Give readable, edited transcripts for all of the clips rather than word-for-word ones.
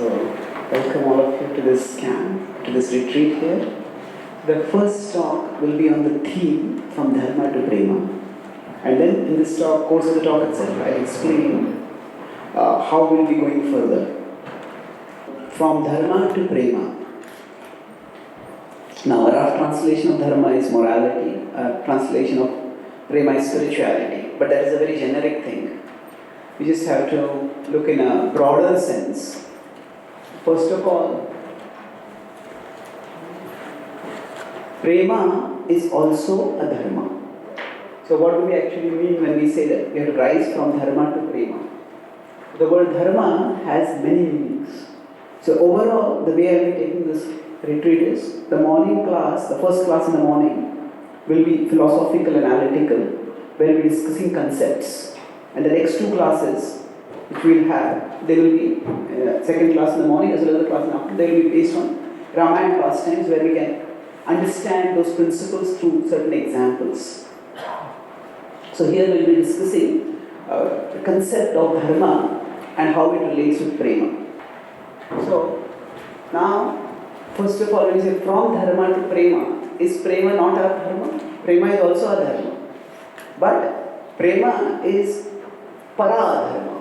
So, welcome all of you to this camp, to this retreat here. The first talk will be on the theme from Dharma to Prema. And then in this talk, course of the talk itself, I'll explain how we'll be going further. From Dharma to Prema. Now, a rough translation of Dharma is morality, a translation of Prema is spirituality. But that is a very generic thing. We just have to look in a broader sense. First of all, Prema is also a Dharma. So what do we actually mean when we say that we have to rise from Dharma to Prema? The word Dharma has many meanings. So overall, the way I will be taking this retreat is, the morning class, the first class in the morning, will be philosophical and analytical, where we will be discussing concepts. And the next two classes which we will have, they will be second class in the morning as well as the class in the afternoon. They will be based on Ramayana pastimes, where we can understand those principles through certain examples. So here we will be discussing the concept of Dharma and how it relates with Prema. So now, first of all, when we say from Dharma to Prema, is Prema not a Dharma? Prema is also a Dharma. But Prema is Para-Dharma.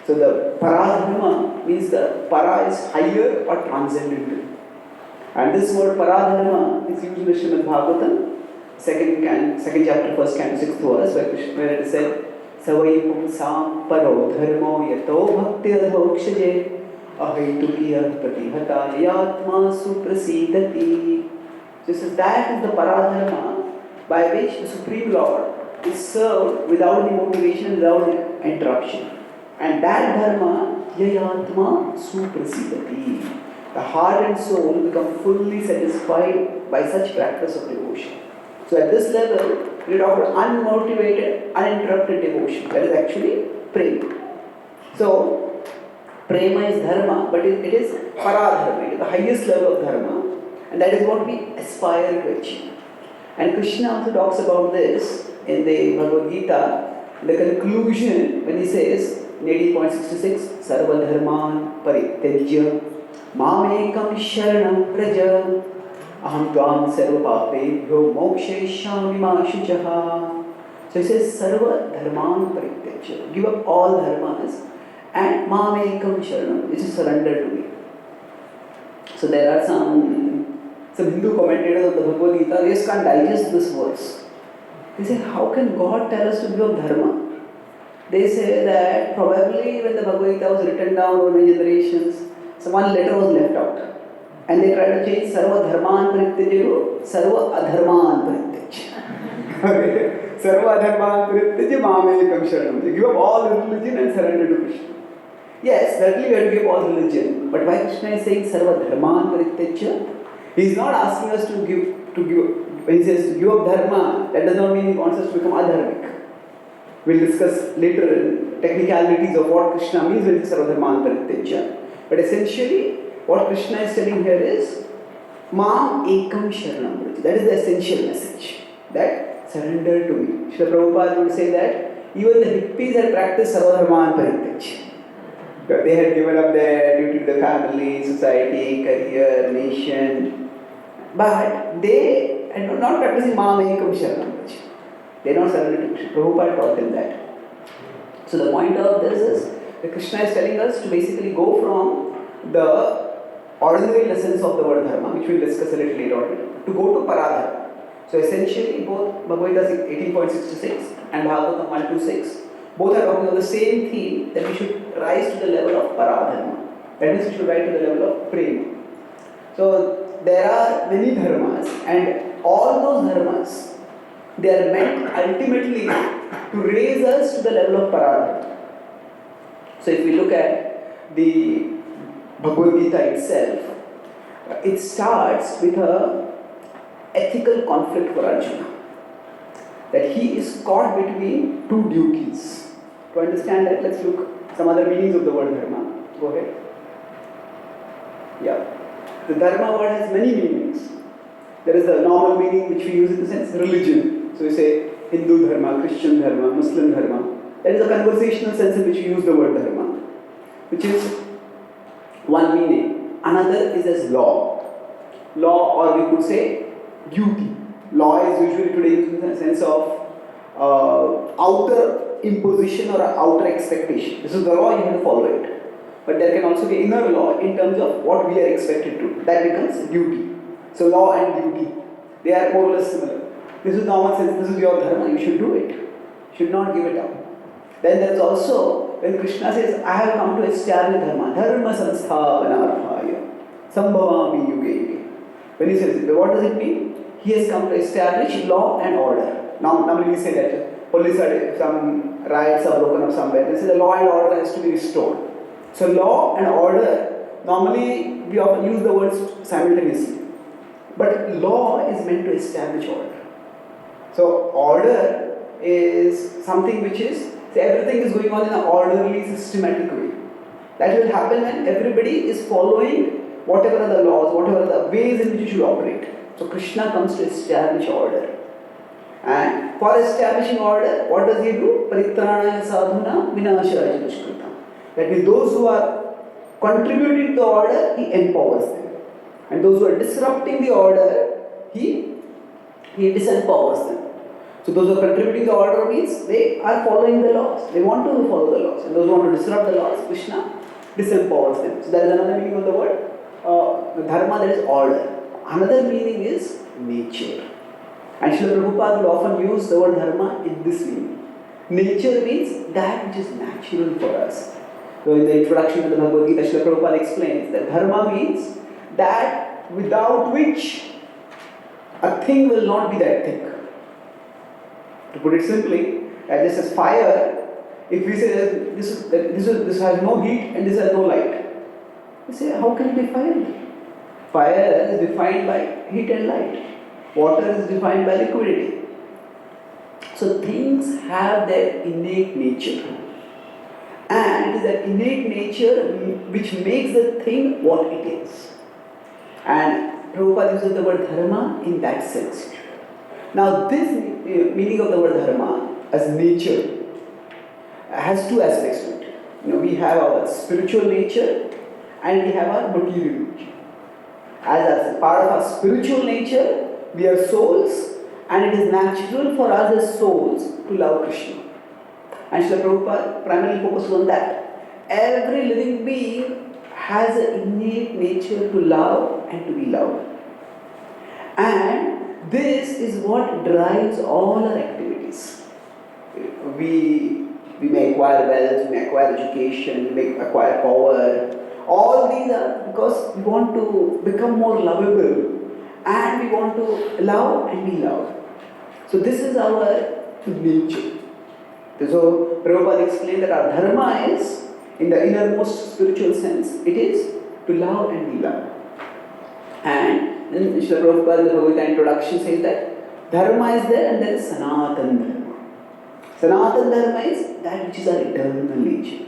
So the Para-Dharma means the Para is higher or transcendental. And this word Para-Dharma is used in the Srimad Bhagavatam, second chapter, first canto, sixth verse, where it is said, Savai pumsam paro dharmo yato bhakti adhokshaje ahaitukya pratihata yatma suprasidati. So that is the Para-Dharma by which the Supreme Lord is served without any motivation, without interruption. And that Dharma, yayatma suprasidati. The heart and soul become fully satisfied by such practice of devotion. So at this level, we talk about unmotivated, uninterrupted devotion. That is actually Prema. So, Prema is Dharma, but it is Para-Dharma. It is the highest level of Dharma. And that is what we aspire to achieve. And Krishna also talks about this in the Bhagavad Gita, in the conclusion, when he says, in 18.66, Sarva Dharman Parityajya Mamekam Sharanam Praja Aham Tvam Sarva Papebhyo Mokshayishami Ma Shuchaha. So he says, Sarva Dharman Parityajya. Give up all dharmas and Mamekam Sharanam, which is surrender to me. So there are some Hindu commentators of the Bhagavad Gita, they just can't digest this verse. They say, how can God tell us to give up dharma? They say that probably when the Bhagavad Gita was written down over many generations, so one letter was left out. And they tried to change Sarva Dharman Parityajya to Sarva Adharman Parityajya. Sarva Adharman Parityajya Mamekam Sharanam. They give up all religion and surrender to Krishna. Yes, certainly we have to give all religion. But why Krishna is saying Sarva Dharman Parityajya? He is not asking us to give, when he says to give up dharma, that does not mean he wants us to become adharmic. We'll discuss later in technicalities of what Krishna means when he says Sarva Dharman Parityajya. But essentially, what Krishna is telling here is Mam Ekam Sharanam. That is the essential message. That surrender to me. Srila Prabhupada would say that even the hippies had practiced Sarva Dharman Parityajya. They had given up their duty to the family, society, career, nation. But they are not practicing Mam Ekam Sharanam. They are not surrendered to Krishna. Prabhupada taught them that. So the point of this is that Krishna is telling us to basically go from the ordinary lessons of the word Dharma, which we will discuss a little later on, to go to Paradharma. So essentially both Bhagavad Gita 18.66 and Bhagavatam 126, both are talking about the same theme, that we should rise to the level of Paradharma. That means we should rise to the level of Prema. So there are many dharmas, and all those dharmas, they are meant ultimately to raise us to the level of Paradharma. So if we look at the Bhagavad Gita itself, it starts with a ethical conflict for Arjuna. That he is caught between two duties. To understand that, let's look some other meanings of the word Dharma. Go ahead. Yeah. The Dharma word has many meanings. There is the normal meaning which we use in the sense religion. So we say Hindu Dharma, Christian Dharma, Muslim Dharma. That is a conversational sense in which we use the word Dharma, which is one meaning. Another is as law. Law, or we could say duty. Law is usually today used in the sense of outer imposition or outer expectation. This is the law, you have to follow it. But there can also be inner law in terms of what we are expected to do. That becomes duty. So law and duty, they are more or less similar. This is normal sense, this is your dharma, you should do it. You should not give it up. Then there is also, when Krishna says, I have come to establish dharma, dharma samsthapanarthaya, sambhavami yuge yuge. When he says it, what does it mean? He has come to establish law and order. Normally we say that police are, some riots are broken up somewhere. They say the law and order has to be restored. So law and order, normally we often use the words simultaneously. But law is meant to establish order. So order is something which is, say everything is going on in an orderly, systematic way. That will happen when everybody is following whatever are the laws, whatever are the ways in which you should operate. So Krishna comes to establish order. And for establishing order, what does he do? Paritranaya sadhuna vinashaya dushkrita. That means those who are contributing to the order, he empowers them. And those who are disrupting the order, he disempowers them. So those who are contributing to the order means they are following the laws. They want to follow the laws. And those who want to disrupt the laws, Krishna disempowers them. So that is another meaning of the word dharma, that is order. Another meaning is nature. And Srila Prabhupada will often use the word dharma in this meaning. Nature means that which is natural for us. So in the introduction to the Bhagavad Gita, Srila Prabhupada explains that dharma means that without which a thing will not be that thick. To put it simply, just as fire, if we say that this has no heat and this has no light, we say, how can it be fire? Fire is defined by heat and light. Water is defined by liquidity. So things have their innate nature. And it is that innate nature which makes the thing what it is. And Prabhupada uses the word dharma in that sense. Now this meaning of the word dharma as nature has two aspects to it. We have our spiritual nature and we have our material nature. As a part of our spiritual nature, we are souls, and it is natural for us as souls to love Krishna. And Srila Prabhupada primarily focuses on that. Every living being has an innate nature to love and to be loved. And this is what drives all our activities. We may acquire wealth, we may acquire education, we may acquire power. All these are because we want to become more lovable and we want to love and be loved. So this is our nature. So Prabhupada explained that our dharma is, in the innermost spiritual sense, it is to love and be loved. And then Srila Prabhupada in the Bhagavad Gita introduction says that dharma is there and there is Sanatana Dharma. Sanatana Dharma is that which is our eternal nature.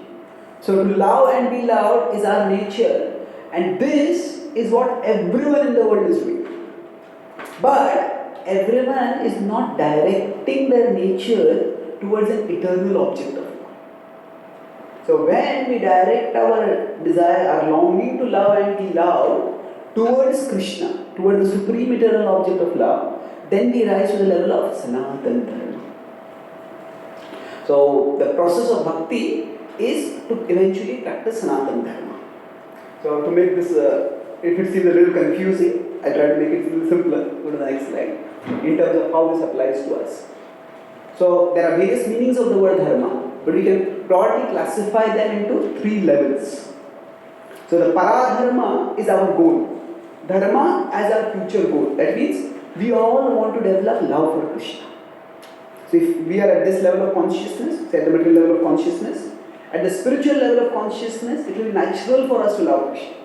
So to love and be loved is our nature, and this is what everyone in the world is doing. But everyone is not directing their nature towards an eternal object of love. So when we direct our desire, our longing to love and be loved towards Krishna, towards the supreme eternal object of love, then we rise to the level of Sanatana Dharma. So the process of bhakti is to eventually practice Sanatana Dharma. So to make this, if it seems a little confusing, I try to make it a little simpler. Go to the next slide. In terms of how this applies to us. So there are various meanings of the word dharma, but we can broadly classify them into three levels. So the paradharma is our goal. Dharma as our future goal. That means we all want to develop love for Krishna. So if we are at this level of consciousness, say at the material level of consciousness, at the spiritual level of consciousness, it will be natural for us to love Krishna.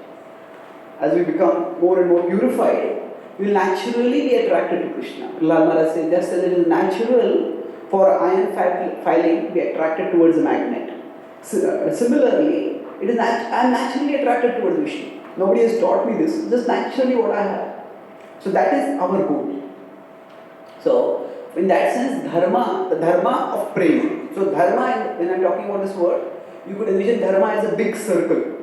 As we become more and more purified, we will naturally be attracted to Krishna. Prahlad Maharaj says, just as it is natural for iron filing to be attracted towards a magnet. Similarly, I am naturally attracted towards Vishnu. Nobody has taught me this, just naturally what I have. So that is our goal. So in that sense, dharma, the dharma of prema. So dharma, when I am talking about this word, you could envision dharma as a big circle.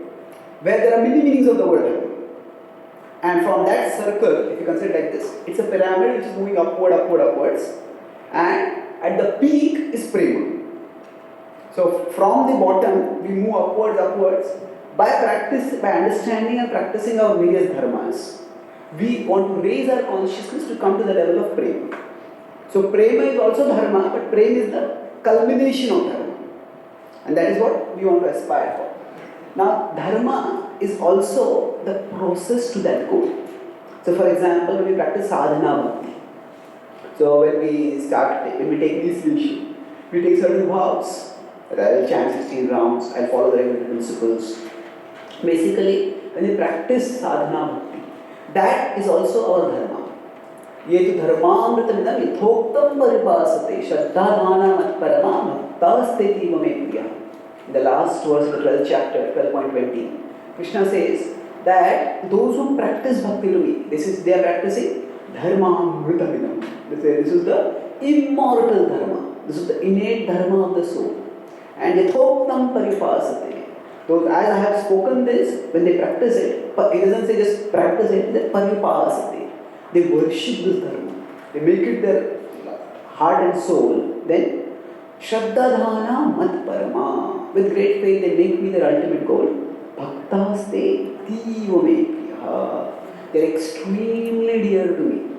where there are many meanings of the word Dharma. And from that circle, if you consider it like this, it's a pyramid which is moving upwards, and at the peak is Prema. So from the bottom, we move upwards. By understanding and practicing our various dharmas, we want to raise our consciousness to come to the level of Prema. So Prema is also Dharma, but Prema is the culmination of Dharma. And that is what we want to aspire for. Now, Dharma is also the process to that goal. So for example, when we practice sadhana bhakti, so when we take initiation, we take certain vows. I will chant 16 rounds, I will follow the regular principles. Basically, when we practice sadhana bhakti, that is also our dharma. Ye tu dharmamritamidam yithoktam paripasate shraddhadhana matparama bhaktastheti mame priya. In the last verse of the 12th chapter, 12.20, Krishna says that those who practice bhakti to me, they are practicing dharmamritamidam. They say this is the immortal dharma. This is the innate dharma of the soul. And yithoktam paripasate. So as I have spoken this, when they practice it doesn't say just practice it, they paripasate. They worship this dharma. They make it their heart and soul. Then shraddhadhana matparama. With great faith, they make me their ultimate goal. Bhaktaste tivame priya. They are extremely dear to me.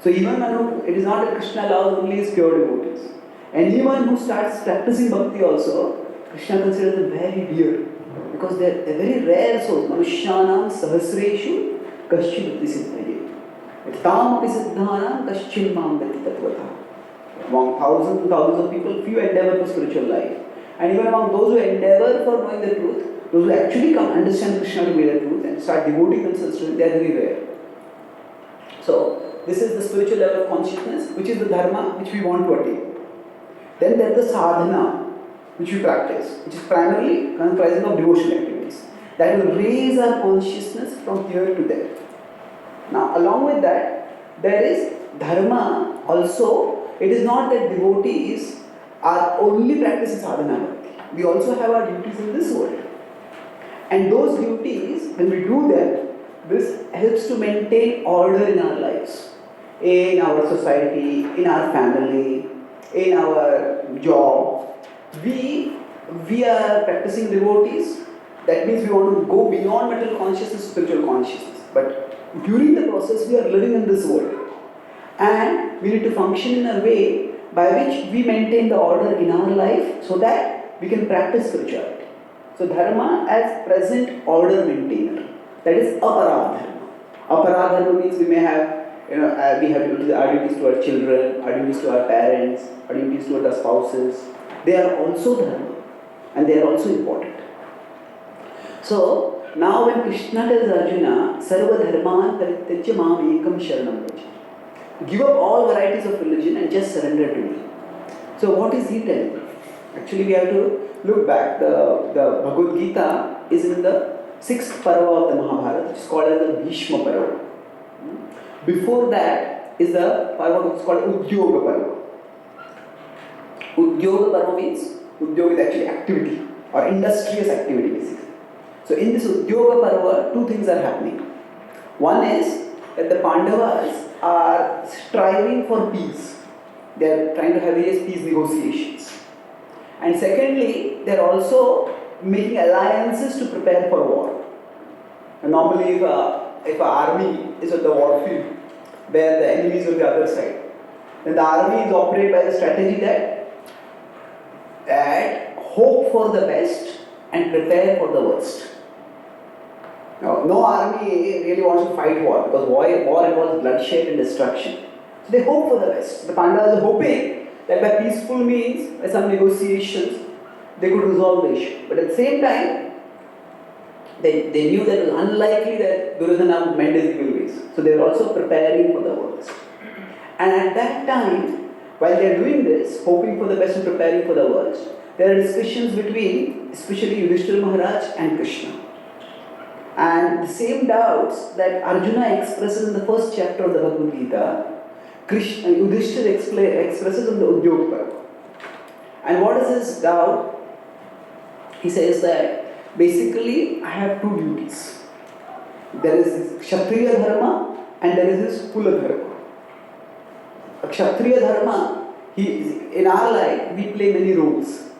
So even when it is not that Krishna loves only his pure devotees. Anyone who starts practicing bhakti also, Krishna considers them very dear. Because they are very rare souls. Manushyanam sahasreshu kaschidati siddhaye. Tam api siddhanam kaschin mam veti tatvata. Among thousands and thousands of people, few endeavor for spiritual life. And even among those who endeavor for knowing the truth, those who actually come understand Krishna to be the truth and start devoting themselves to it, they are very rare. So, this is the spiritual level of consciousness, which is the dharma which we want to attain. Then there is the sadhana, which we practice, which is primarily comprising of devotional activities. That will raise our consciousness from here to there. Now, along with that, there is dharma also. It is not that devotees are only practicing sadhana bhakti. We also have our duties in this world. And those duties, when we do them, this helps to maintain order in our lives, in our society, in our family, in our job. We are practicing devotees. That means we want to go beyond mental consciousness, spiritual consciousness. But during the process, we are living in this world. And we need to function in a way by which we maintain the order in our life so that we can practice spirituality. So dharma as present order maintainer. That is aparadha dharma. Aparadha dharma means we may have, we have duties to our children, our duties to our parents, our duties to our spouses. They are also dharma and they are also important. So now when Krishna tells Arjuna, Sarva dharman parityajya mam ekam sharanam vraja. Give up all varieties of religion and just surrender to me. So what is he telling? Actually we have to look back. The Bhagavad Gita is in the 6th parva of the Mahabharata, which is called as the Bhishma parva. Before that is the parva which is called Udyoga parva. Udyoga parva means, Udyoga is actually activity or industrious activity basically. So in this Udyoga parva, two things are happening. One is that the Pandavas are striving for peace. They are trying to have various peace negotiations. And secondly, they are also making alliances to prepare for war. And normally if an army is at the war field, where the enemy is on the other side, then the army is operated by the strategy that hope for the best and prepare for the worst. Now, no army really wants to fight war because war involves bloodshed and destruction. So they hope for the best. The Pandavas are hoping that by peaceful means, by some negotiations, they could resolve the issue. But at the same time, they knew that it was unlikely that Duryodhana would mend his evil ways. So they were also preparing for the worst. And at that time, while they are doing this, hoping for the best and preparing for the worst, there are discussions between, especially Yudhishthira Maharaj and Krishna. And the same doubts that Arjuna expresses in the first chapter of the Bhagavad Gita, Yudhishthira expresses in the Udyoga parva. And what is his doubt? He says that basically I have two duties. There is this Kshatriya Dharma and there is this Kula Dharma. A Kshatriya Dharma, in our life we play many roles.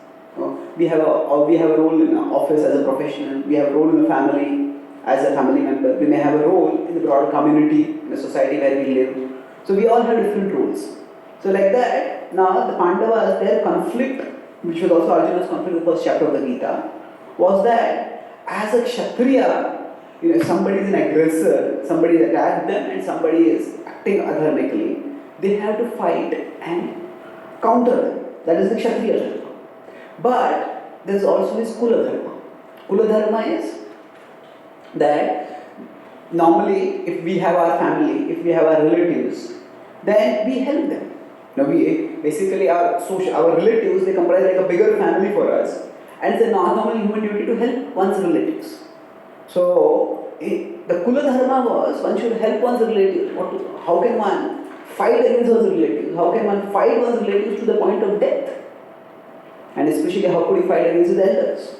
We have a role in our office as a professional, we have a role in the family as a family member, we may have a role in the broader community, in the society where we live. So we all have different roles. So like that, now the Pandavas, their conflict, which was also Arjuna's conflict in the first chapter of the Gita, was that as a Kshatriya, if somebody is an aggressor, somebody attacked them and somebody is acting adharmically, they have to fight and counter them. That is the Kshatriya Dharma. But there is also this Kula Dharma. Kula Dharma is that normally if we have our family, if we have our relatives, then we help them. We basically our relatives, they comprise like a bigger family for us, and it's a normal human duty to help one's relatives. So the Kula Dharma was one should help one's relatives. How can one fight against one's relatives? How can one fight one's relatives to the point of death? And especially how could he fight against his elders?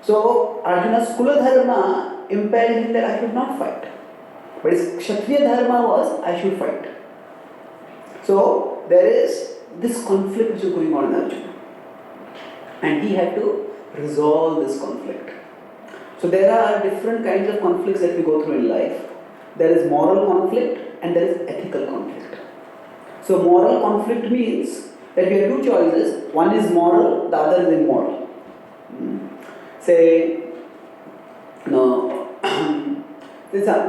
So Arjuna's Kula Dharma impelled him that I should not fight. But his Kshatriya Dharma was I should fight. So there is this conflict which is going on in Arjuna. And he had to resolve this conflict. So there are different kinds of conflicts that we go through in life. There is moral conflict and there is ethical conflict. So moral conflict means that we have two choices. One is moral, the other is immoral. Say,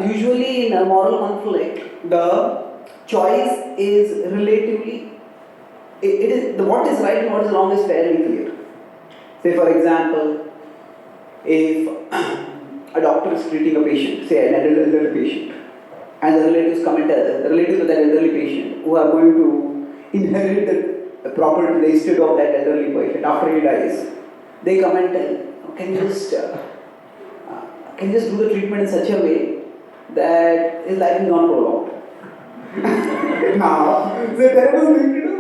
usually in a moral conflict, the choice is relatively, what is right and what is wrong is fairly clear. Say for example, if a doctor is treating a patient, say an elderly patient, and the relatives come and tell the relatives of that elderly patient who are going to inherit the property, the estate of that elderly patient after he dies, they come and tell, can you just do the treatment in such a way that his life is not prolonged. Now, it's a terrible thing to do.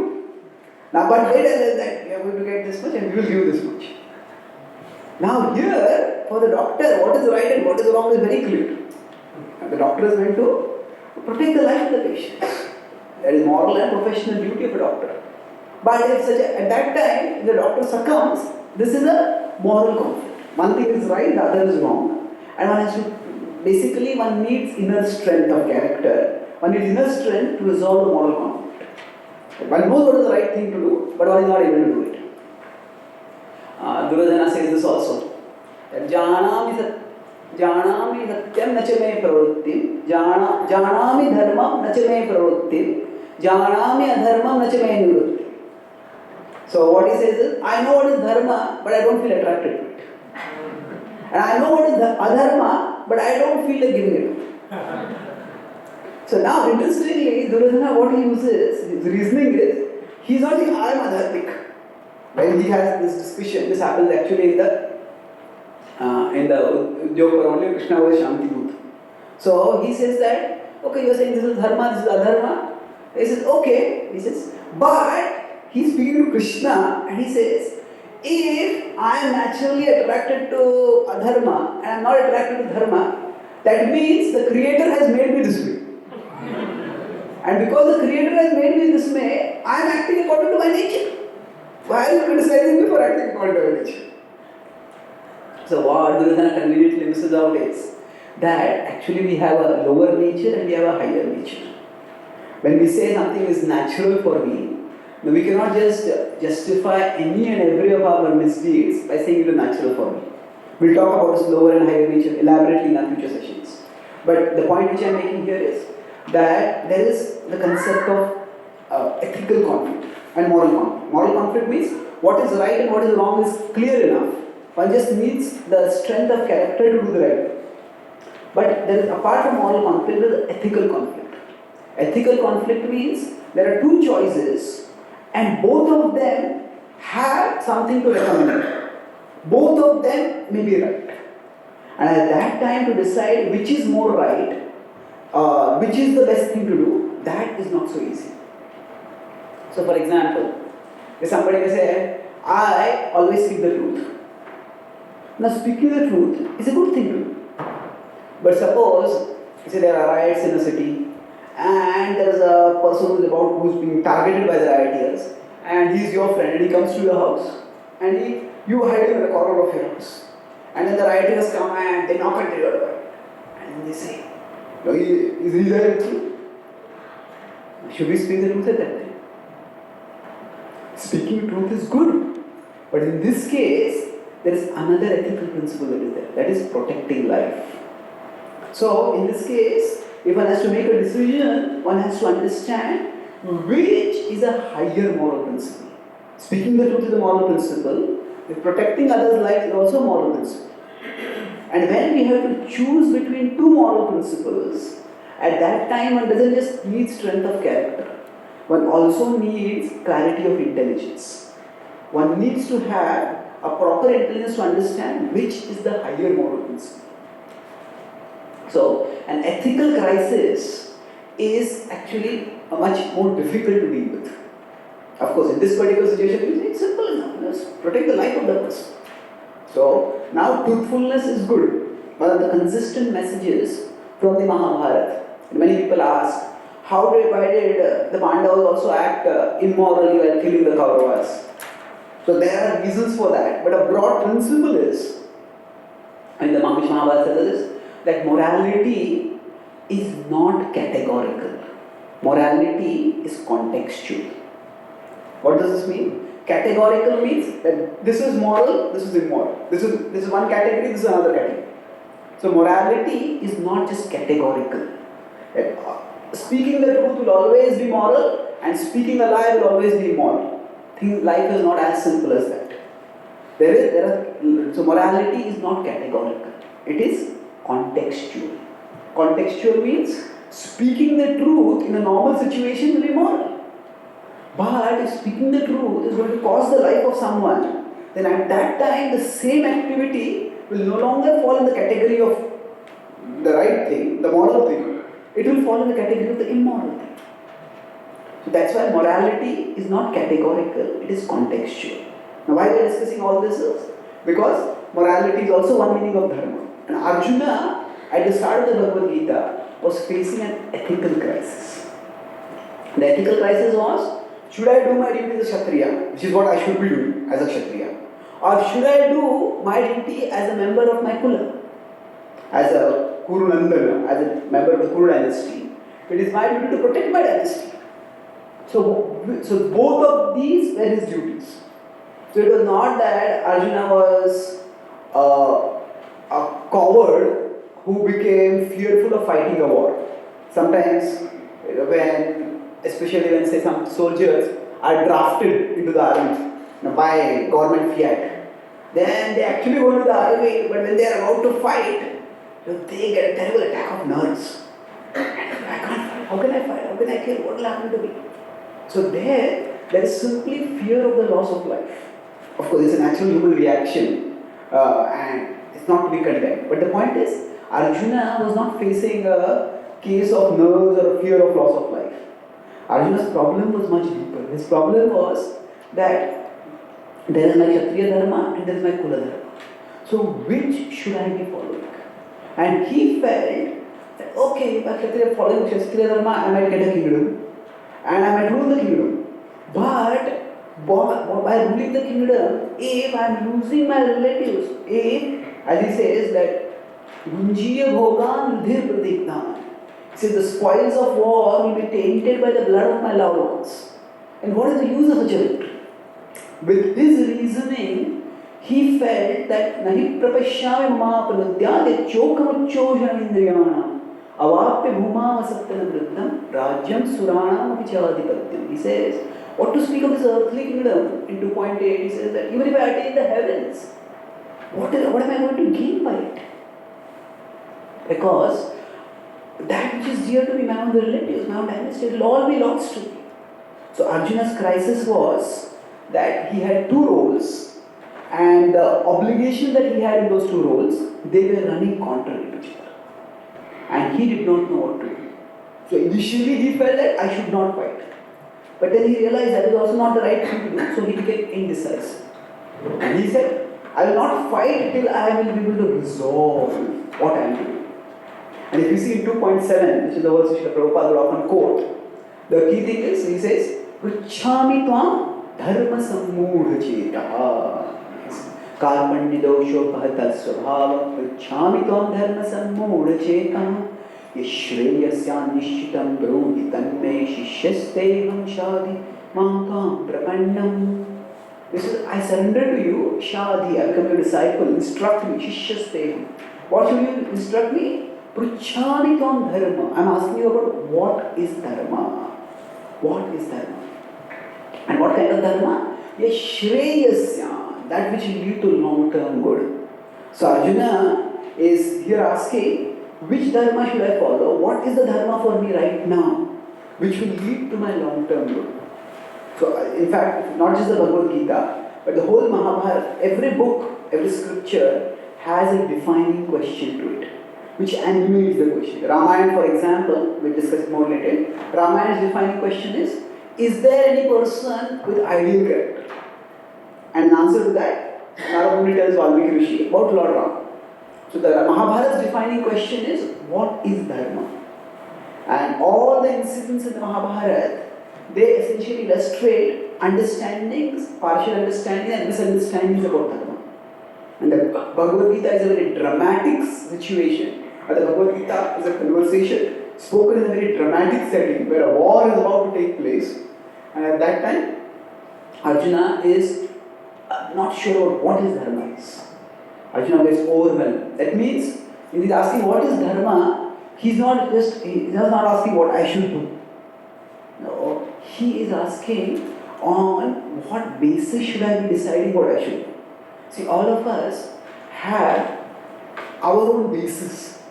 Now, but they tell us that we are going to get this much and we will give this much. Now here, for the doctor, what is right and what is wrong is very clear. And the doctor is meant to protect the life of the patient. That is moral and professional duty of a doctor. But if at that time, if the doctor succumbs, this is a moral conflict. One thing is right, the other is wrong. And one has to, basically one needs inner strength of character. One needs inner strength to resolve the moral conflict. One knows what is the right thing to do, but one is not able to do it. Duryodhana says this also. That Janami satyam nacha me pravrittim, Janami dharmam nacha me pravrittim, Janami adharmam nacha me nivrittim. So what he says is, I know what is dharma, but I don't feel attracted to it. And I know what is adharma, but I don't feel like giving it up. So now, interestingly, Duryodhana, what he uses, his reasoning is, he is not saying, I am adharmic. When he has this discussion, this happens actually in the Jog only Krishna was Shanti Dut. So he says that, okay, you are saying this is dharma, this is adharma. He says, okay, he says, but he is speaking to Krishna and he says, if I am naturally attracted to adharma and I am not attracted to dharma, that means the Creator has made me this way. And because the Creator has made me this way, I am acting according to my nature. Why are you criticizing me for acting according to my nature? So what Duryodhana conveniently misses out is that actually we have a lower nature and we have a higher nature. When we say something is natural for me, we cannot just justify any and every of our misdeeds by saying it is natural for me. We'll talk about this lower and higher nature elaborately in our future sessions. But the point which I am making here is that there is the concept of ethical conflict and moral conflict. Moral conflict means what is right and what is wrong is clear enough. One just needs the strength of character to do the right. But there is, apart from moral conflict, there is ethical conflict. Ethical conflict means there are two choices and both of them have something to recommend. Both of them may be right. And at that time to decide which is more right, which is the best thing to do, that is not so easy. So for example, if somebody may say, I always speak the truth. Now speaking the truth is a good thing to do. But suppose, say there are riots in a city and there is a person who's being targeted by the rioters and he's your friend and he comes to your house and you hide in the corner of your house. And then the rioters come and they knock at your door and then they say, no, is he there with you? Should we speak the truth at that time? Speaking truth is good. But in this case, there is another ethical principle that is there. That is protecting life. So, in this case, if one has to make a decision, one has to understand which is a higher moral principle. Speaking the truth is a moral principle. If protecting others' lives is also a moral principle. And when we have to choose between two moral principles, at that time one doesn't just need strength of character. One also needs clarity of intelligence. One needs to have a proper intelligence to understand which is the higher moral principle. So, an ethical crisis is actually much more difficult to deal with. Of course, in this particular situation, it's simple enough. Just protect the life of the person. So, now truthfulness is good. One of the consistent messages from the Mahabharata. Many people ask, why did the Pandavas also act immorally while killing the Kauravas? So, there are reasons for that. But a broad principle is, and the Mahabharata says this, that morality is not categorical. Morality is contextual. What does this mean? Categorical means that this is moral, this is immoral. This is one category, this is another category. So morality is not just categorical. Speaking the truth will always be moral and speaking a lie will always be immoral. Life is not as simple as that. So morality is not categorical. It is contextual. Contextual means speaking the truth in a normal situation will be moral. But if speaking the truth is going to cause the life of someone, then at that time the same activity will no longer fall in the category of the right thing, the moral thing. It will fall in the category of the immoral thing. So that's why morality is not categorical, it is contextual. Now why we are discussing all this is because morality is also one meaning of Dharma. And Arjuna, at the start of the Bhagavad Gita, was facing an ethical crisis. The ethical crisis was, should I do my duty as a Kshatriya, which is what I should be doing as a Kshatriya, or should I do my duty as a member of my Kula, as a Kuru Nandana, as a member of the Kuru dynasty? It is my duty to protect my dynasty. So both of these were his duties. So it was not that Arjuna was a coward who became fearful of fighting a war. Sometimes especially when say some soldiers are drafted into the army by government fiat, then they actually go to the army, but when they are about to fight, they get a terrible attack of nerves. I can't fight, how can I fight, how can I kill, what will happen to me? So there is simply fear of the loss of life. Of course, it's a natural human reaction and it's not to be condemned. But the point is, Arjuna was not facing a case of nerves or a fear of loss of life. Arjuna's problem was much deeper. His problem was that there is my Kshatriya Dharma and there is my Kula Dharma. So which should I be following? And he felt that okay, if I following Kshatriya Dharma, I might get a kingdom and I might rule the kingdom. But by ruling the kingdom, if I am losing my relatives, as he says that Gunjiya Bhogan Ludhir Pratikna, he says the spoils of war will be tainted by the blood of my loved ones. And what is the use of such a victory? With his reasoning, he felt that Nahi Prapashyami Mahapanadhyade Chokamachoshan Indriyanam Avapya Bhuma Vasatana Vriddham Rajyam Suranam Apichadipatyam. He says, what to speak of this earthly kingdom? In 2.8, he says that even if I attain the heavens, what am I going to gain by it? Because that which is dear to me, my own relatives, my own dynasty, it will all be lost to me. So Arjuna's crisis was that he had two roles, and the obligation that he had in those two roles, they were running contrary to each other. And he did not know what to do. So initially he felt that I should not fight. But then he realized that is also not the right thing to do, so he became indecisive. And he said, I will not fight till I will be able to resolve what I am doing. And if you see in 2.7, which is the verse which Prabhupada would often quote, the key thing is, he says, Pruchhami tvam dharma sammudha chetaha. Karmanyadosho bhata svabhava Pruchhami tvam dharma sammudha chetaha Yashreyasya nishitam bruni tanme shishyasteham shadi mankam prapannam. This is, I surrender to you, shadi, I become your disciple, instruct me, shishyasteham. What should you instruct me? Pruchhami tvam dharma. I am asking you about what is dharma. What is dharma? And what kind of dharma? Yashreyasya, that which will lead to long-term good. So Arjuna is here asking, which dharma should I follow? What is the dharma for me right now, which will lead to my long-term good? So in fact, not just the Bhagavad Gita, but the whole Mahabharata, every book, every scripture has a defining question to it, which animates the question. Ramayana, for example, we'll discuss it more later. Ramayana's defining question is there any person with ideal character? And the answer to that, Narada tells Valmiki Rishi about Lord Rama. So the Mahabharata's defining question is, what is Dharma? And all the incidents in the Mahabharata, they essentially illustrate understandings, partial understanding and misunderstandings about Dharma. And the Bhagavad Gita is a very dramatic situation. The Bhagavad Gita is a conversation spoken in a very dramatic setting where a war is about to take place. And at that time, Arjuna is not sure about what his Dharma is. Arjuna gets overwhelmed. That means, when he's asking what is Dharma, he's not asking what I should do. No, he is asking on what basis should I be deciding what I should do. See, all of us have our own basis.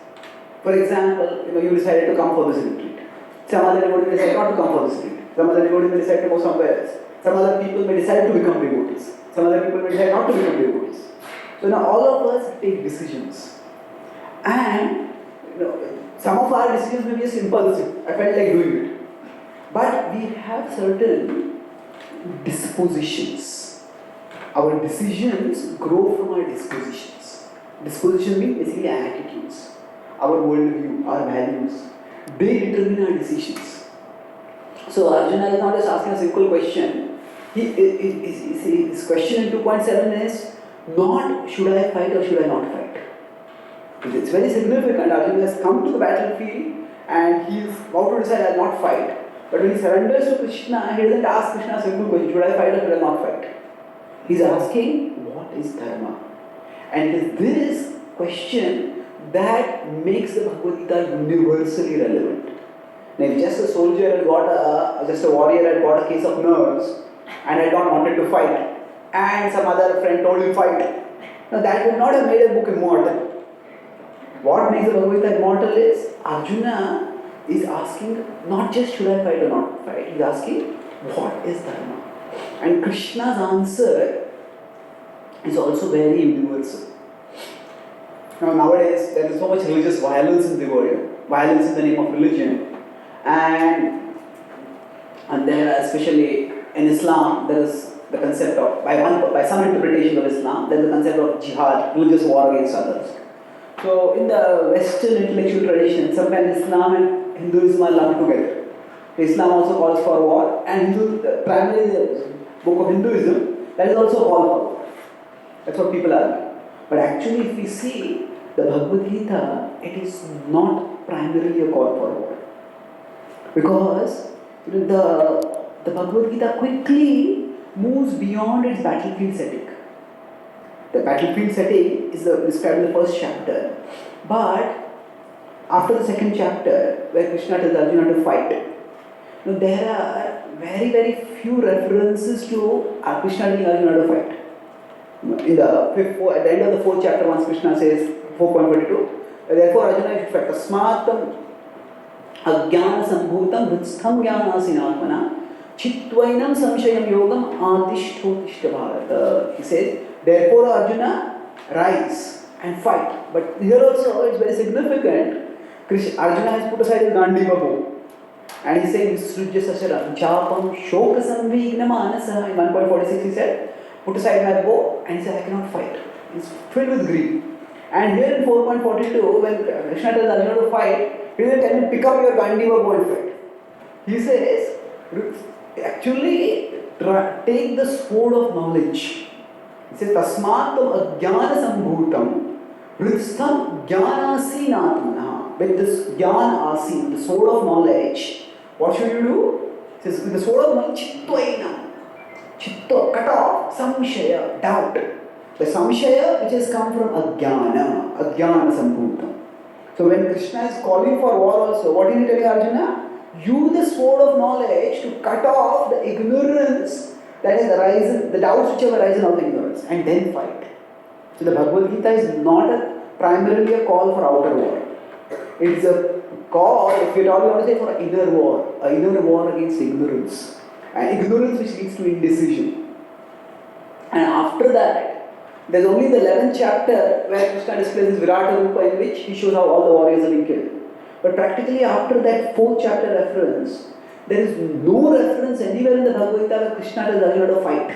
For example, you decided to come for this retreat. Some other devotee may decide not to come for this retreat. Some other devotee may decide to go somewhere else. Some other people may decide to become devotees. Some other people may decide not to become devotees. So now all of us take decisions. And some of our decisions may be just impulsive. I felt like doing it. But we have certain dispositions. Our decisions grow from our dispositions. Dispositions mean basically our attitudes, our worldview, our values. They determine our decisions. So Arjuna is not just asking a simple question. His question in 2.7 is not should I fight or should I not fight. It's very significant. Arjuna has come to the battlefield and he is about to decide I will not fight. But when he surrenders to Krishna, he doesn't ask Krishna a simple question, should I fight or should I not fight? He's asking, what is Dharma? And it is this question that makes the Bhagavad Gita universally relevant. Now, if just a soldier had just a warrior had got a case of nerves and had not wanted to fight, and some other friend told him fight, now that would not have made a book immortal. What makes the Bhagavad Gita immortal is Arjuna is asking not just should I fight or not fight, he is asking what is Dharma? And Krishna's answer is also very universal. Now nowadays there is so much religious violence in the world, violence in the name of religion, and there are, especially in Islam, there is the concept of, by some interpretation of Islam, there is the concept of jihad, religious war against others. So in the Western intellectual tradition, sometimes Islam and Hinduism are lumped together. Islam also calls for war, and primarily the book of Hinduism, that is also a call for war. That's what people argue. But actually, if we see the Bhagavad Gita, it is not primarily a call for war. Because the Bhagavad Gita quickly moves beyond its battlefield setting. The battlefield setting is described in the first chapter. But after the second chapter, where Krishna tells Arjuna to fight, there are very, very few references to Krishna telling Arjuna to fight. At the end of the fourth chapter, once Krishna says, 4.22, therefore Arjuna should fight. Tasmatam ajnana sambhutam vritstham jnanasinatmana chitvainam samshayam yogam atishthotishta bharata. He says, therefore Arjuna, rise and fight. But here also it's very significant. Arjuna has put aside his Gandiva bow. And he's saying, Srujya Sasaram, Chapam, Shoka Samvigna Manasa. In 1.46 he said, put aside my bow, and he said, I cannot fight. He's filled with greed. And here in 4.42, when Krishna tells Arjuna to fight, he will tell him, pick up your Gandiva, go and fight. He says, actually, take the sword of knowledge. He says, Tasmatam Ajnana Sambhutam Vritstham Jnanasinatmana. With this Jnana Asin, the sword of knowledge, what should you do? He says, with the sword of knowledge, Chittvainam. Chitta, cut off, Samshaya, doubt. The Samshaya which has come from Ajnana Sambhutam. So when Krishna is calling for war also, what is he telling Arjuna? Use the sword of knowledge to cut off the ignorance that has arisen, the doubts which have arisen out of ignorance, and then fight. So the Bhagavad Gita is not primarily a call for outer war. It is a call, if you want to say, for an inner war against ignorance. And ignorance which leads to indecision. And after that, there's only the 11th chapter where Krishna displays his Virata Rupa, in which he shows how all the warriors have been killed. But practically after that 4th chapter reference, there is no reference anywhere in the Bhagavad Gita where Krishna tells Arjuna to fight.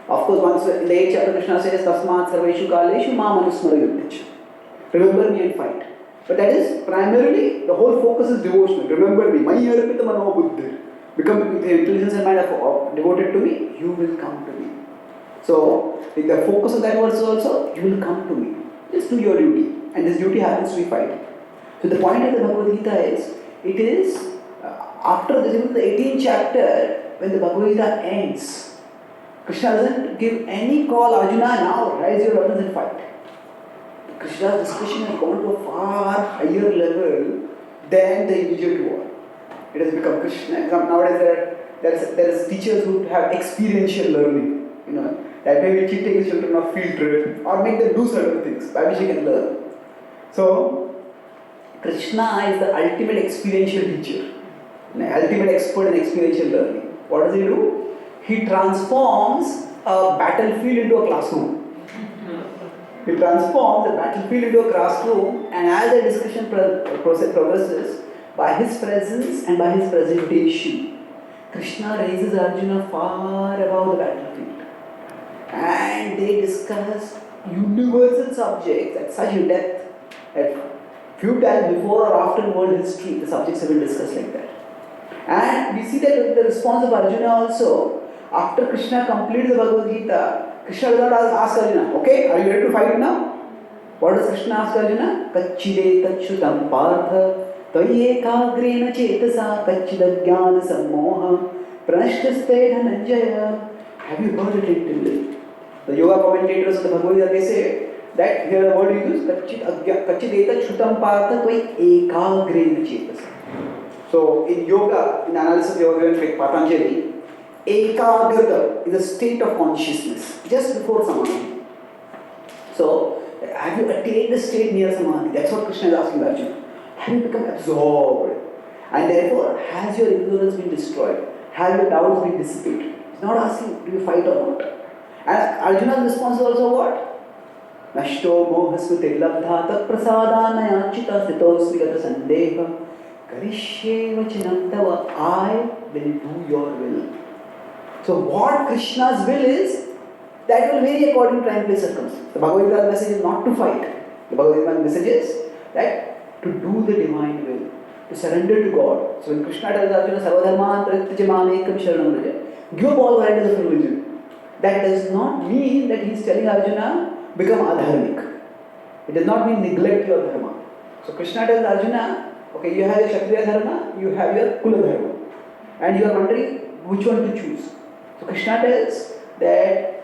Of course, once in the 8th chapter, Krishna says, Tasmat Sarveshu Kaleshu Ma Manusmara Yuddhacha. Remember me and fight. But that is primarily, the whole focus is devotional. Remember me. Mayi arpita mano buddhi. Become the intelligence and mind are devoted to me, you will come to me. So, in the focus of that verse also, you will come to me. Just do your duty. And this duty happens to be fighting. So the point of the Bhagavad Gita is, it is after this, even the 18th chapter, when the Bhagavad Gita ends, Krishna doesn't give any call, Arjuna, now rise your weapons and fight. Krishna's discussion has gone to a far higher level than the immediate war. It has become Krishna. Nowadays there is teachers who have experiential learning. That way we keep taking the children on field trip or make them do certain things by which they can learn. So, Krishna is the ultimate experiential teacher, the ultimate expert in experiential learning. What does he do? He transforms a battlefield into a classroom. He transforms the battlefield into a classroom, and as the discussion process progresses, by his presence and by his presentation, Krishna raises Arjuna far above the battlefield. And they discuss universal subjects at such a depth that few times before or after in world history, the subjects have been discussed like that. And we see that the response of Arjuna also, after Krishna completes the Bhagavad Gita, Krishna does not ask Arjuna, okay, are you ready to fight now? What does Krishna ask Arjuna? Kachide tachutam partha tvayekagrena chetasa kachidajnana sammoha pranashtaste dhananjaya. Have you heard it intimately? The yoga commentators of the Bhagavad Gita, they say that here the word is used, kachideta chutam partha tvayekagrena chetasa. So in yoga, in analysis of yoga and Patanjali, ekagrata is a state of consciousness just before samadhi. So, have you attained the state near samadhi? That's what Krishna is asking Arjuna. Have you become absorbed? And therefore, has your ignorance been destroyed? Have your doubts been dissipated? He's not asking, do you fight or not? And Arjuna's response is also what? Nashto mohasmute labdha prasadana yachita sitosmi gata sandeha karishye vachanam tava. I will do your will. So what Krishna's will is, that will vary according to time, place, circumstance. The Bhagavad Gita's message is not to fight. The Bhagavad Gita's message is that to do the divine will, to surrender to God. So when Krishna tells Arjuna, Sarvadharman Parityajya Mamekam Sharanam Vraja, give up all varieties of religion. That does not mean that he is telling Arjuna, become adharmic. It does not mean neglect your dharma. So Krishna tells Arjuna, okay, you have your Kshatriya dharma, you have your Kula dharma. And you are wondering which one to choose. So Krishna tells that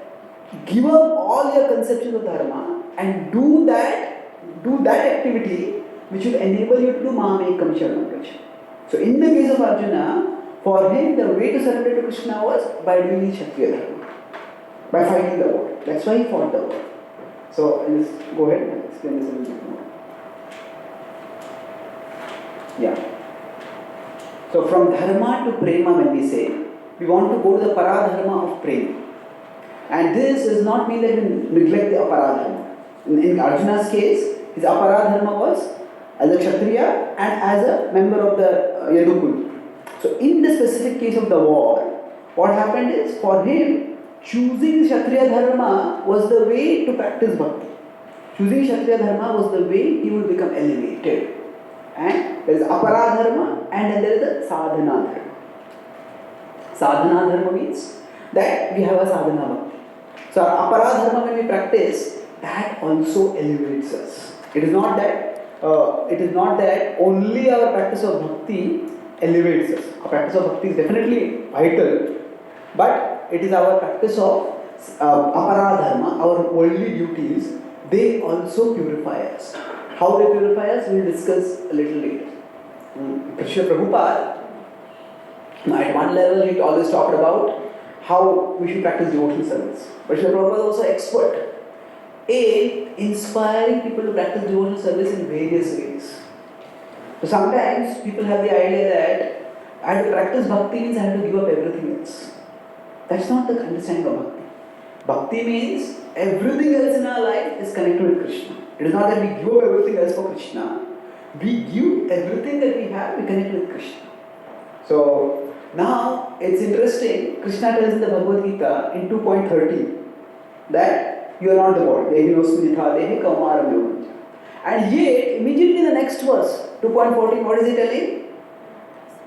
give up all your conceptions of dharma and do that activity which will enable you to do Mamekam Sharanam Vraja. So in the case of Arjuna, for him the way to surrender to Krishna was by doing his Kshatriya dharma, by fighting the war. That's why he fought the war. So let's go ahead and explain this a little bit more. Yeah. So from Dharma to Prema, when we say, we want to go to the Paradharma of Prema. And this does not mean that we neglect the Aparadharma. In Arjuna's case, his Aparadharma was as a Kshatriya and as a member of the Yadukul. So in the specific case of the war, what happened is, for him, choosing Kshatriya Dharma was the way to practice bhakti. Choosing Kshatriya Dharma was the way he would become elevated. And there is Apara Dharma and then there is the Sadhana Dharma. Sadhana Dharma means that we have a sadhana bhakti. So our Apara Dharma when we practice, that also elevates us. It is not that only our practice of bhakti elevates us. Our practice of bhakti is definitely vital, but it is our practice of Apara Dharma, our worldly duties, they also purify us. How they purify us, we will discuss a little later. Krishna Prabhupada, at one level, he always talked about how we should practice devotional service. But Krishna Prabhupada is also expert in inspiring people to practice devotional service in various ways. So sometimes people have the idea that I have to practice bhakti means I have to give up everything else. That's not the understanding of bhakti. Bhakti means everything else in our life is connected with Krishna. It is not that we give up everything else for Krishna. We give everything that we have, we connect with Krishna. So now it's interesting, Krishna tells in the Bhagavad Gita in 2.30 that you are not the body. And yet, immediately in the next verse, 2.14, what is he telling?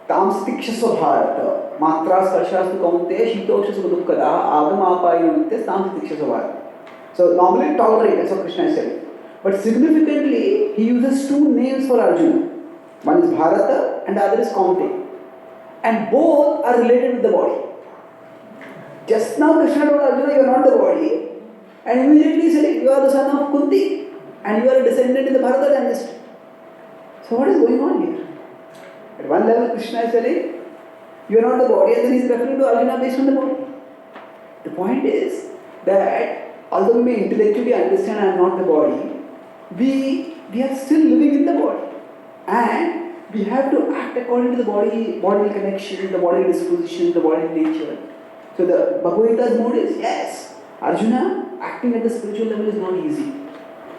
Tamstiksha bharata matra sparshas kaunte shitoksha sukha agama apayo nitya tamstiksha bharata. So normally tolerate, that's what Krishna is saying. But significantly, he uses two names for Arjuna. One is Bharata and the other is Kaunte. And both are related with the body. Just now Krishna told Arjuna, you are not the body. And immediately he said, you are the son of Kunti. And you are a descendant in the Bharata dynasty. So what is going on here? At one level Krishna is telling, you are not the body, and then he is referring to Arjuna based on the body. The point is that although we may intellectually understand I am not the body, we are still living in the body. And we have to act according to the bodily connection, the bodily disposition, the bodily nature. So the Bhagavad Gita's mode is, yes, Arjuna, acting at the spiritual level is not easy.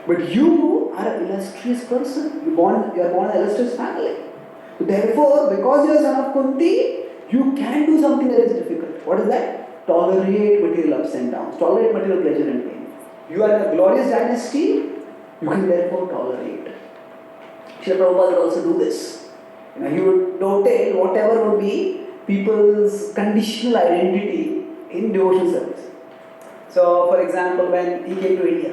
But you are an illustrious person. You are born in an illustrious family. So therefore, because you are son of Kunti, you can do something that is difficult. What is that? Tolerate material ups and downs. Tolerate material pleasure and pain. You are in a glorious dynasty, you can therefore tolerate. Srila Prabhupada would also do this. He would notate whatever would be people's conditional identity in devotional service. So, for example, when he came to India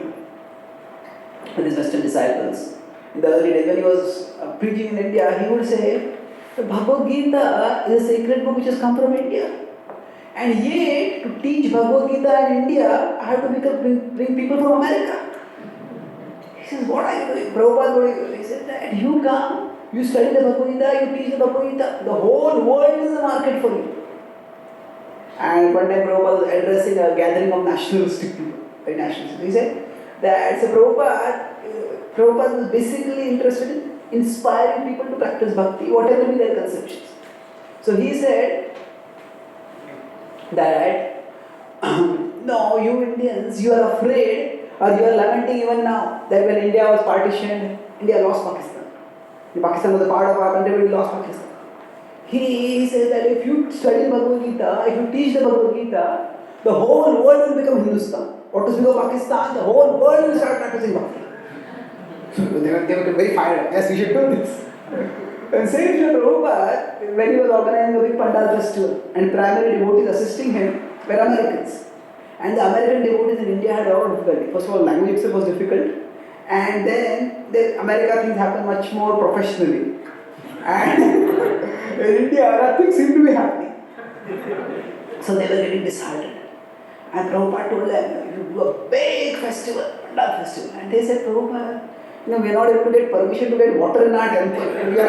with his Western disciples, in the early days when he was preaching in India, he would say, the Bhagavad Gita is a sacred book which has come from India. And yet, to teach Bhagavad Gita in India, I have to bring people from America. He says, what are you doing? Prabhupada, what are you doing? He said that you come, you study the Bhagavad Gita, you teach the Bhagavad Gita. The whole world is a market for you. And one time Prabhupada was addressing a gathering of nationalistic people, very nationalistic. He said that Prabhupada was basically interested in inspiring people to practice bhakti, whatever be their conceptions. So he said that, no, you Indians, you are afraid or you are lamenting even now that when India was partitioned, India lost Pakistan. Pakistan was a part of our country, but we lost Pakistan. He says that if you study the Bhagavad Gita, if you teach the Bhagavad Gita, the whole world will become Hindustan. What is become Pakistan? The whole world will start practicing bhakti. They were very fired up. Yes, we should do this. And same Srila Prabhupada, when he was organizing a big Pandal festival, and primary devotees assisting him were Americans. And the American devotees in India had a lot of difficulty. First of all, language itself was difficult. And then the America things happen much more professionally. And in India, nothing seemed to be happening. So they were getting disheartened. And Prabhupada told them, you do a big festival, Pandal festival. And they said, Prabhupada, we are not able to get permission to get water in our temple. And you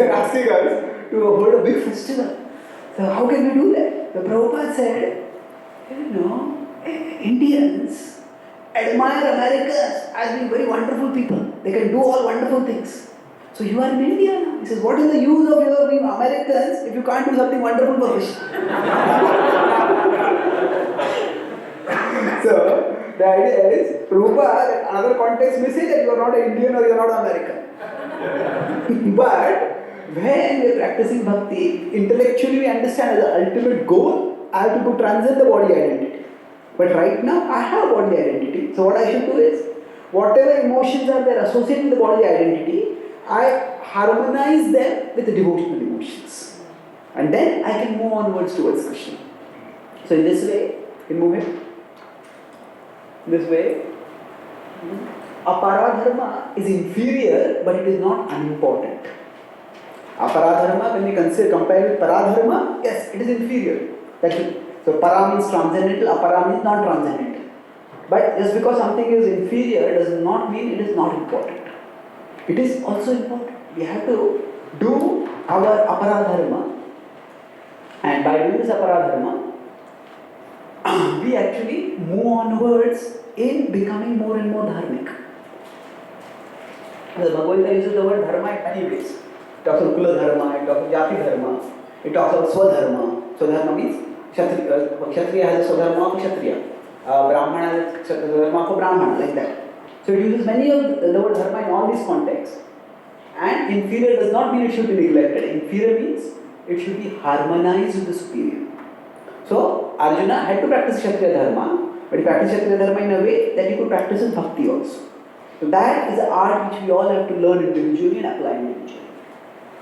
are asking us to hold a big festival. So how can we do that? The Prabhupada said, Indians admire Americans as being very wonderful people. They can do all wonderful things. So you are in India now. He says, what is the use of your being Americans if you can't do something wonderful for Krishna? So, the idea is, Prabhupada, in another context may say that you are not an Indian or you are not American. But when we are practicing bhakti, intellectually we understand the ultimate goal I have to transcend the body identity. But right now, I have body identity. So what I should do is, whatever emotions are there associated with the body identity, I harmonize them with the devotional emotions. And then I can move onwards towards Krishna. So in this way, you move it. This way, aparadharma is inferior, but it is not unimportant. Aparadharma, when we compare with paradharma, yes, it is inferior. That's it. So para means transcendental, apara means not transcendental. But just because something is inferior does not mean it is not important. It is also important. We have to do our aparadharma, and by doing this aparadharma, we actually move onwards in becoming more and more dharmic. The Bhagavad Gita uses the word dharma in many ways. It talks about kula dharma, it talks about jati dharma, it talks about swadharma. Swadharma means Kshatriya has a swadharma of Kshatriya, Brahmana has a swadharma of Brahmana, like that. So it uses many of the word dharma in all these contexts. And inferior does not mean it should be neglected. Inferior means it should be harmonized with the superior. So Arjuna had to practice Kshatriya dharma, but he practiced Kshatriya dharma in a way that he could practice in bhakti also. So that is the art which we all have to learn individually and apply individually.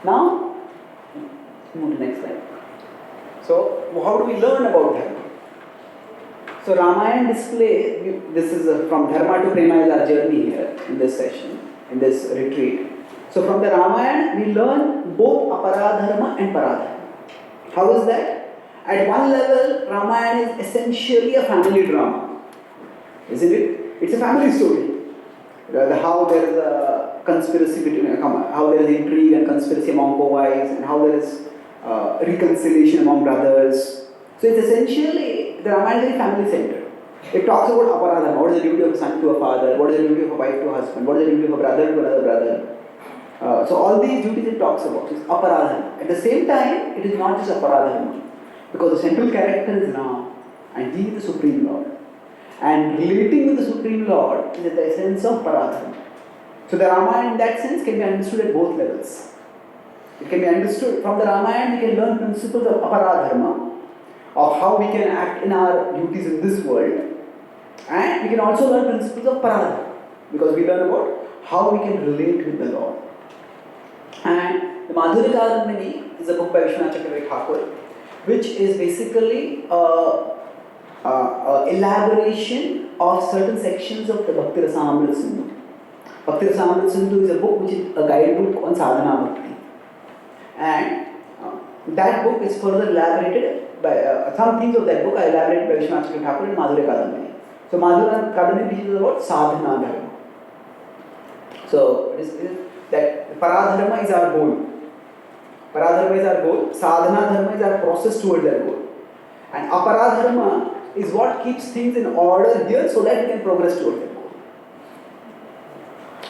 Now, move to the next slide. So, how do we learn about Dharma? So, Ramayana display, this is from Dharma to Prema is our journey here in this session, in this retreat. So, from the Ramayana, we learn both Aparadharma and Paradharma. How is that? At one level, Ramayana is essentially a family drama. Isn't it? It's a family story. How there is a conspiracy between, how there is intrigue and conspiracy among co-wives, and how there is reconciliation among brothers. So it's essentially, the Ramayana is very family centered. It talks about aparadharma, what is the duty of a son to a father, what is the duty of a wife to a husband, what is the duty of a brother to another brother. So all these duties it talks about is aparadharma. At the same time, it is not just aparadharma, because the central character is Ram, and he is the Supreme Lord. And relating with the Supreme Lord is the essence of paradharma. So the Ramayana in that sense can be understood at both levels. It can be understood from the Ramayana, we can learn principles of aparadharma, of how we can act in our duties in this world, and we can also learn principles of paradharma, because we learn about how we can relate with the Lord. And the Madhurya Kadambini is a book by Vishwanath Chakravarti Thakur, which is basically elaboration of certain sections of the Bhakti Rasamrita Sindhu. Bhakti Rasamrita Sindhu is a book which is a guidebook on sadhana bhakti. And that book is further elaborated by, some things of that book are elaborated by Vishwanath Chakravarti Thakur in Madhurya Kadambini. So Madhurya Kadambini teaches about sadhana dharma. So it is that paradharma is our goal. Paradharma is our goal, sadhana dharma is our process towards that goal. And aparadharma is what keeps things in order here so that we can progress towards that goal.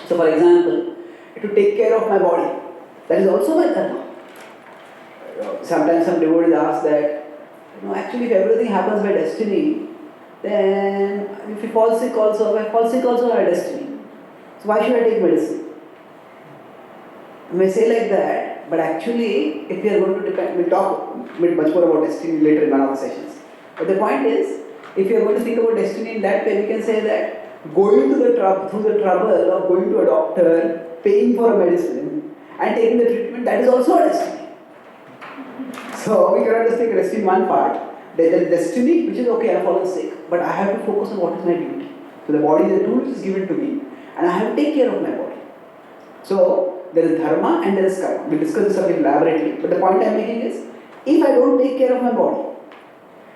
So for example, to take care of my body, that is also my dharma. Sometimes some devotees ask that, actually if everything happens by destiny, then if you fall sick also, if I fall sick also by destiny. So why should I take medicine? You may say like that, but actually if we are going to depend, we'll talk much more about destiny later in one of the sessions. But the point is, if you are going to think about destiny in that way, we can say that going through the trouble of going to a doctor, paying for a medicine and taking the treatment, that is also a destiny. So we cannot just take rest in one part. There is destiny, which is okay, I have fallen sick, but I have to focus on what is my duty. So the body is a tool which is given to me, and I have to take care of my body. So there is dharma and there is karma. We discuss this subject elaborately, but the point I am making is, if I don't take care of my body,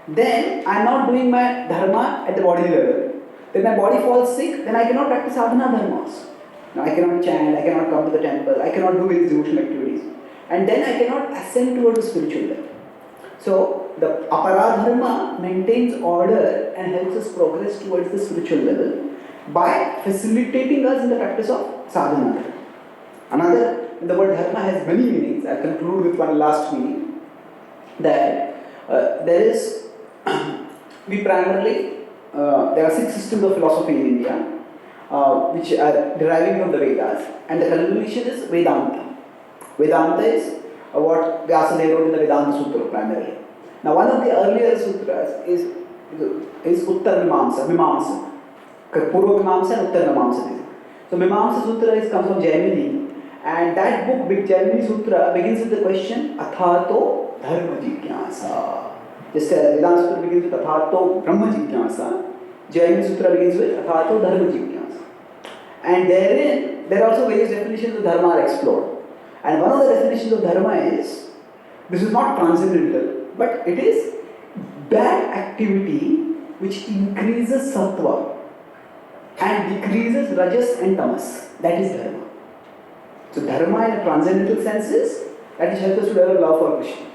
then I am not doing my dharma at the body level. Then my body falls sick, then I cannot practice sadhana dharmas. Now I cannot chant, I cannot come to the temple, I cannot do these devotional activities. And then I cannot ascend towards the spiritual level. So the aparadharma maintains order and helps us progress towards the spiritual level by facilitating us in the practice of sadhana dharma. Another, the word dharma has many meanings. I'll conclude with one last meaning. That there is, we primarily, there are 6 systems of philosophy in India, which are deriving from the Vedas, and the culmination is Vedanta. Vedanta is what Vyasadeva wrote in the Vedanta Sutra primarily. Now, one of the earlier sutras is Uttar Mimamsa. Purva Mimamsa and Uttar Mimamsa. So, Mimamsa Sutra comes from Jaimini, and that book, Big Jaimini Sutra, begins with the question Athato Dharma Jigyasa. Just as Vedanta Sutra begins with Athato Brahma Jigyasa, Jaimini Sutra begins with Athato Dharma Jigyasa. And therein, there are also various definitions of Dharma are explored. And one of the definitions of Dharma is, this is not transcendental, but it is that activity which increases sattva and decreases rajas and tamas. That is Dharma. So Dharma in a transcendental sense is, that is help us to develop love for Krishna.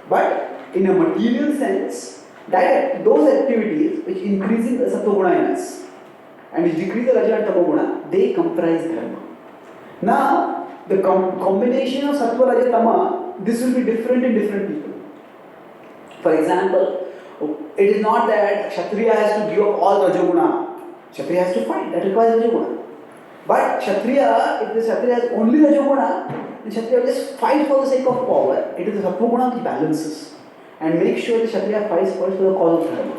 But in a material sense, that those activities which increasing the sattva guna in us and which decrease the raja and tamo guna, they comprise Dharma. Now, the combination of sattva, raja, tama, this will be different in different people. For example, it is not that Kshatriya has to give up all Rajoguna. Kshatriya has to fight, that requires Rajoguna. But Kshatriya, if the Kshatriya has only Rajoguna, then Kshatriya will just fight for the sake of power. It is the Sattva Guna which balances and make sure the Kshatriya fights first for the cause of Dharma.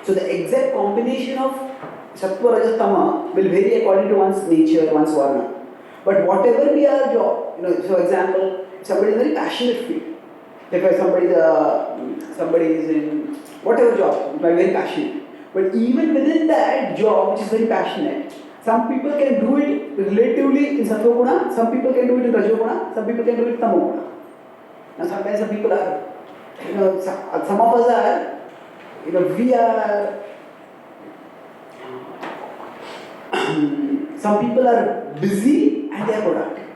So the exact combination of Sattva, Rajas, Tama will vary according to one's nature, one's Varna. But whatever be our job, for example, if somebody is in a very passionate field, if somebody is in whatever job, very passionate. But even within that job, which is very passionate, some people can do it relatively in Sattva Guna, some people can do it in Rajo Guna, some people can do it in Tamo Guna. Now sometimes some people are, some of us are, we are, some people are busy and they are productive.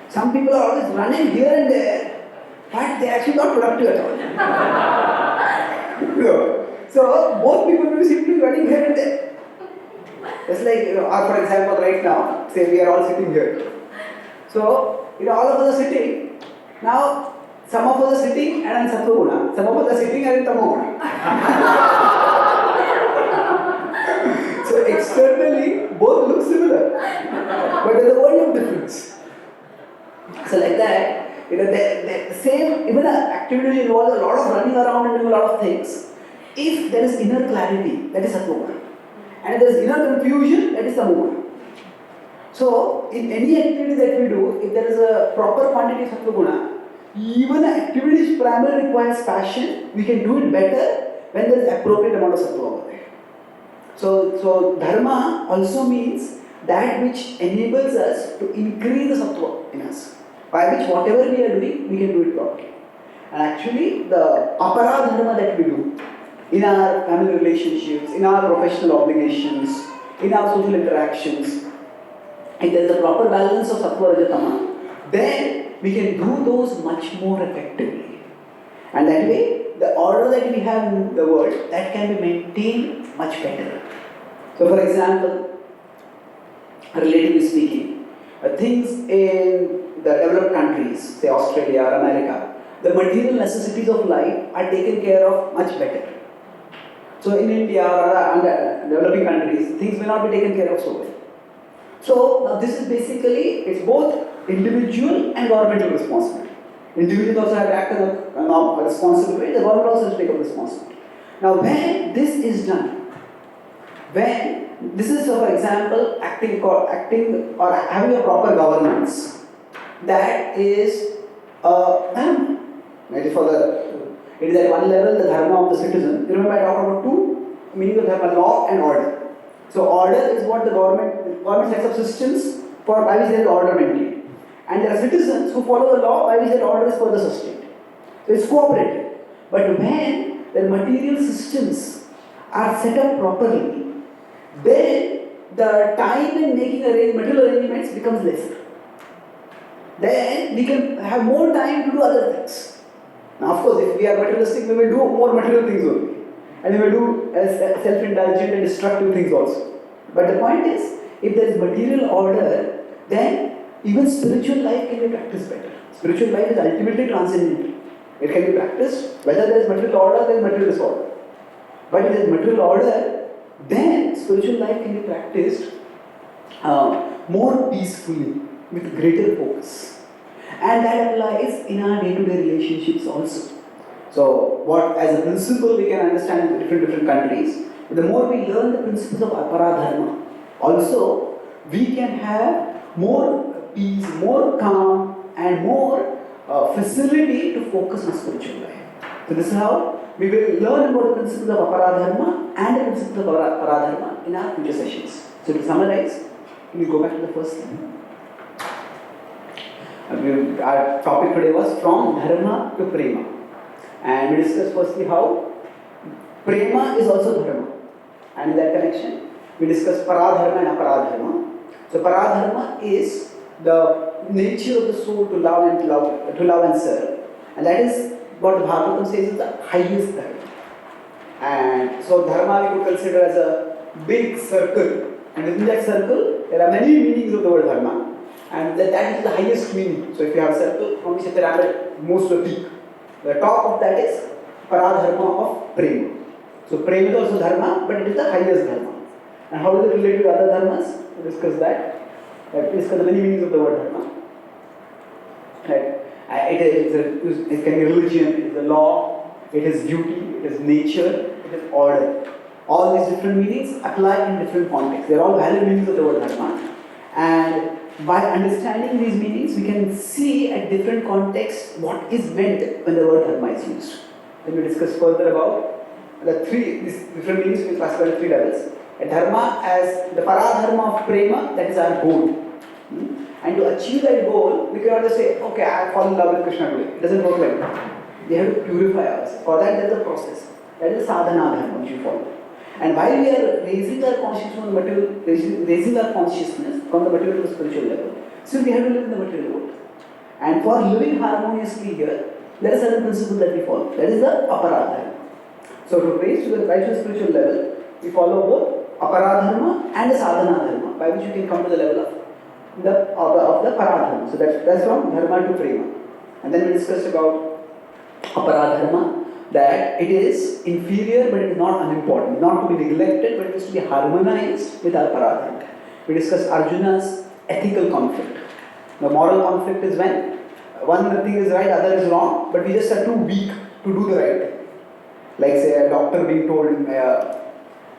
Some people are always running here and there, but they are actually not productive at all. So both people will seem to be running here and there. Just like, for example, right now, say we are all sitting here. So, all of us are sitting. Now, some of us are sitting and in Sattva Guna, some of us are sitting and in Tamo Guna. So externally, both look similar, but there is a world of difference. So like that, the same, even an activity which involves a lot of running around and doing a lot of things, if there is inner clarity, that is Sattva Guna. And if there is inner confusion, that is Tamo Guna. So, in any activity that we do, if there is a proper quantity of Sattva Guna, even an activity which primarily requires passion, we can do it better when there is appropriate amount of Sattva over there. So Dharma also means that which enables us to increase the Sattva in us, by which whatever we are doing, we can do it properly. And actually, the Apara Dharma that we do, in our family relationships, in our professional obligations, in our social interactions, if there is a proper balance of Sattva, Raja, Tama, then we can do those much more effectively. And that way, the order that we have in the world, that can be maintained much better. So for example, relatively speaking, things in the developed countries, say Australia or America, the material necessities of life are taken care of much better. So in India or other developing countries, things may not be taken care of so well. So now this is basically, it's both individual and governmental responsibility. Individuals also have to act in a responsible way, the government also has to take up responsibility. Now when this is done, when this is, for example, acting or having a proper governance, that is Dharma. It is at one level the Dharma of the citizen. Remember I talked about two meaning of Dharma, law and order. So order is what the government sets up systems for by which there is order maintained. And there are citizens who follow the law by which that order is further sustained. So it's cooperative. But when the material systems are set up properly, then the time in making material arrangements becomes lesser. Then we can have more time to do other things. Now, of course, if we are materialistic, we will do more material things only. And we will do self-indulgent and destructive things also. But the point is, if there is material order, then even spiritual life can be practiced better. Spiritual life is ultimately transcendental. It can be practiced whether there is material order, there is material disorder. But if there is material order, then spiritual life can be practiced more peacefully, with greater focus. And that applies in our day-to-day relationships also. So what as a principle we can understand in different countries, but the more we learn the principles of aparadharma, also we can have more peace, more calm and more facility to focus on spiritual life. So this is how we will learn about the principles of aparadharma and the principles of paradharma in our future sessions. So to summarize, we go back to the first thing. Our topic today was from Dharma to Prema. And we discussed firstly how Prema is also Dharma. And in that connection, we discussed Paradharma and Aparadharma. So Paradharma is the nature of the soul to love and serve. And that is what the Bhagavatam says is the highest Dharma. And so Dharma we could consider as a big circle. And within that circle, there are many meanings of the word Dharma. And that is the highest meaning. So if you have a circle from which there are most of the peak, the top of that is Paradharma of Prema. So Prema is also Dharma, but it is the highest Dharma. And how does it relate to other Dharmas? We discuss that. We discuss the many meanings of the word Dharma. Right? It can be religion, it is the law, it is duty, it is nature, it is order. All these different meanings apply in different contexts. They are all valid meanings of the word Dharma. And by understanding these meanings, we can see at different contexts what is meant when the word Dharma is used. Then we discuss further about these different meanings. We classify the three levels. A Dharma as the Paradharma of Prema, that is our goal. And to achieve that goal, we cannot just say, okay, I fall in love with Krishna today. It doesn't work like that. We have to purify ourselves. For that, there is a process. That is the sadhana dharma which we follow. And while we are raising our consciousness from the material, raising our consciousness from the material to the spiritual level, still we have to live in the material world. And for living harmoniously here, there is a certain principle that we follow. That is the aparadharma. So to raise to the spiritual level, we follow both aparadharma and the sadhana dharma, by which you can come to the level of the paradharma. So that's from dharma to prema. And then we discussed about aparadharma, that it is inferior but it is not unimportant, not to be neglected but it is to be harmonized with our paradharma. We discussed Arjuna's ethical conflict. The moral conflict is when one thing is right, other is wrong, but we just are too weak to do the right thing. Like say a doctor being told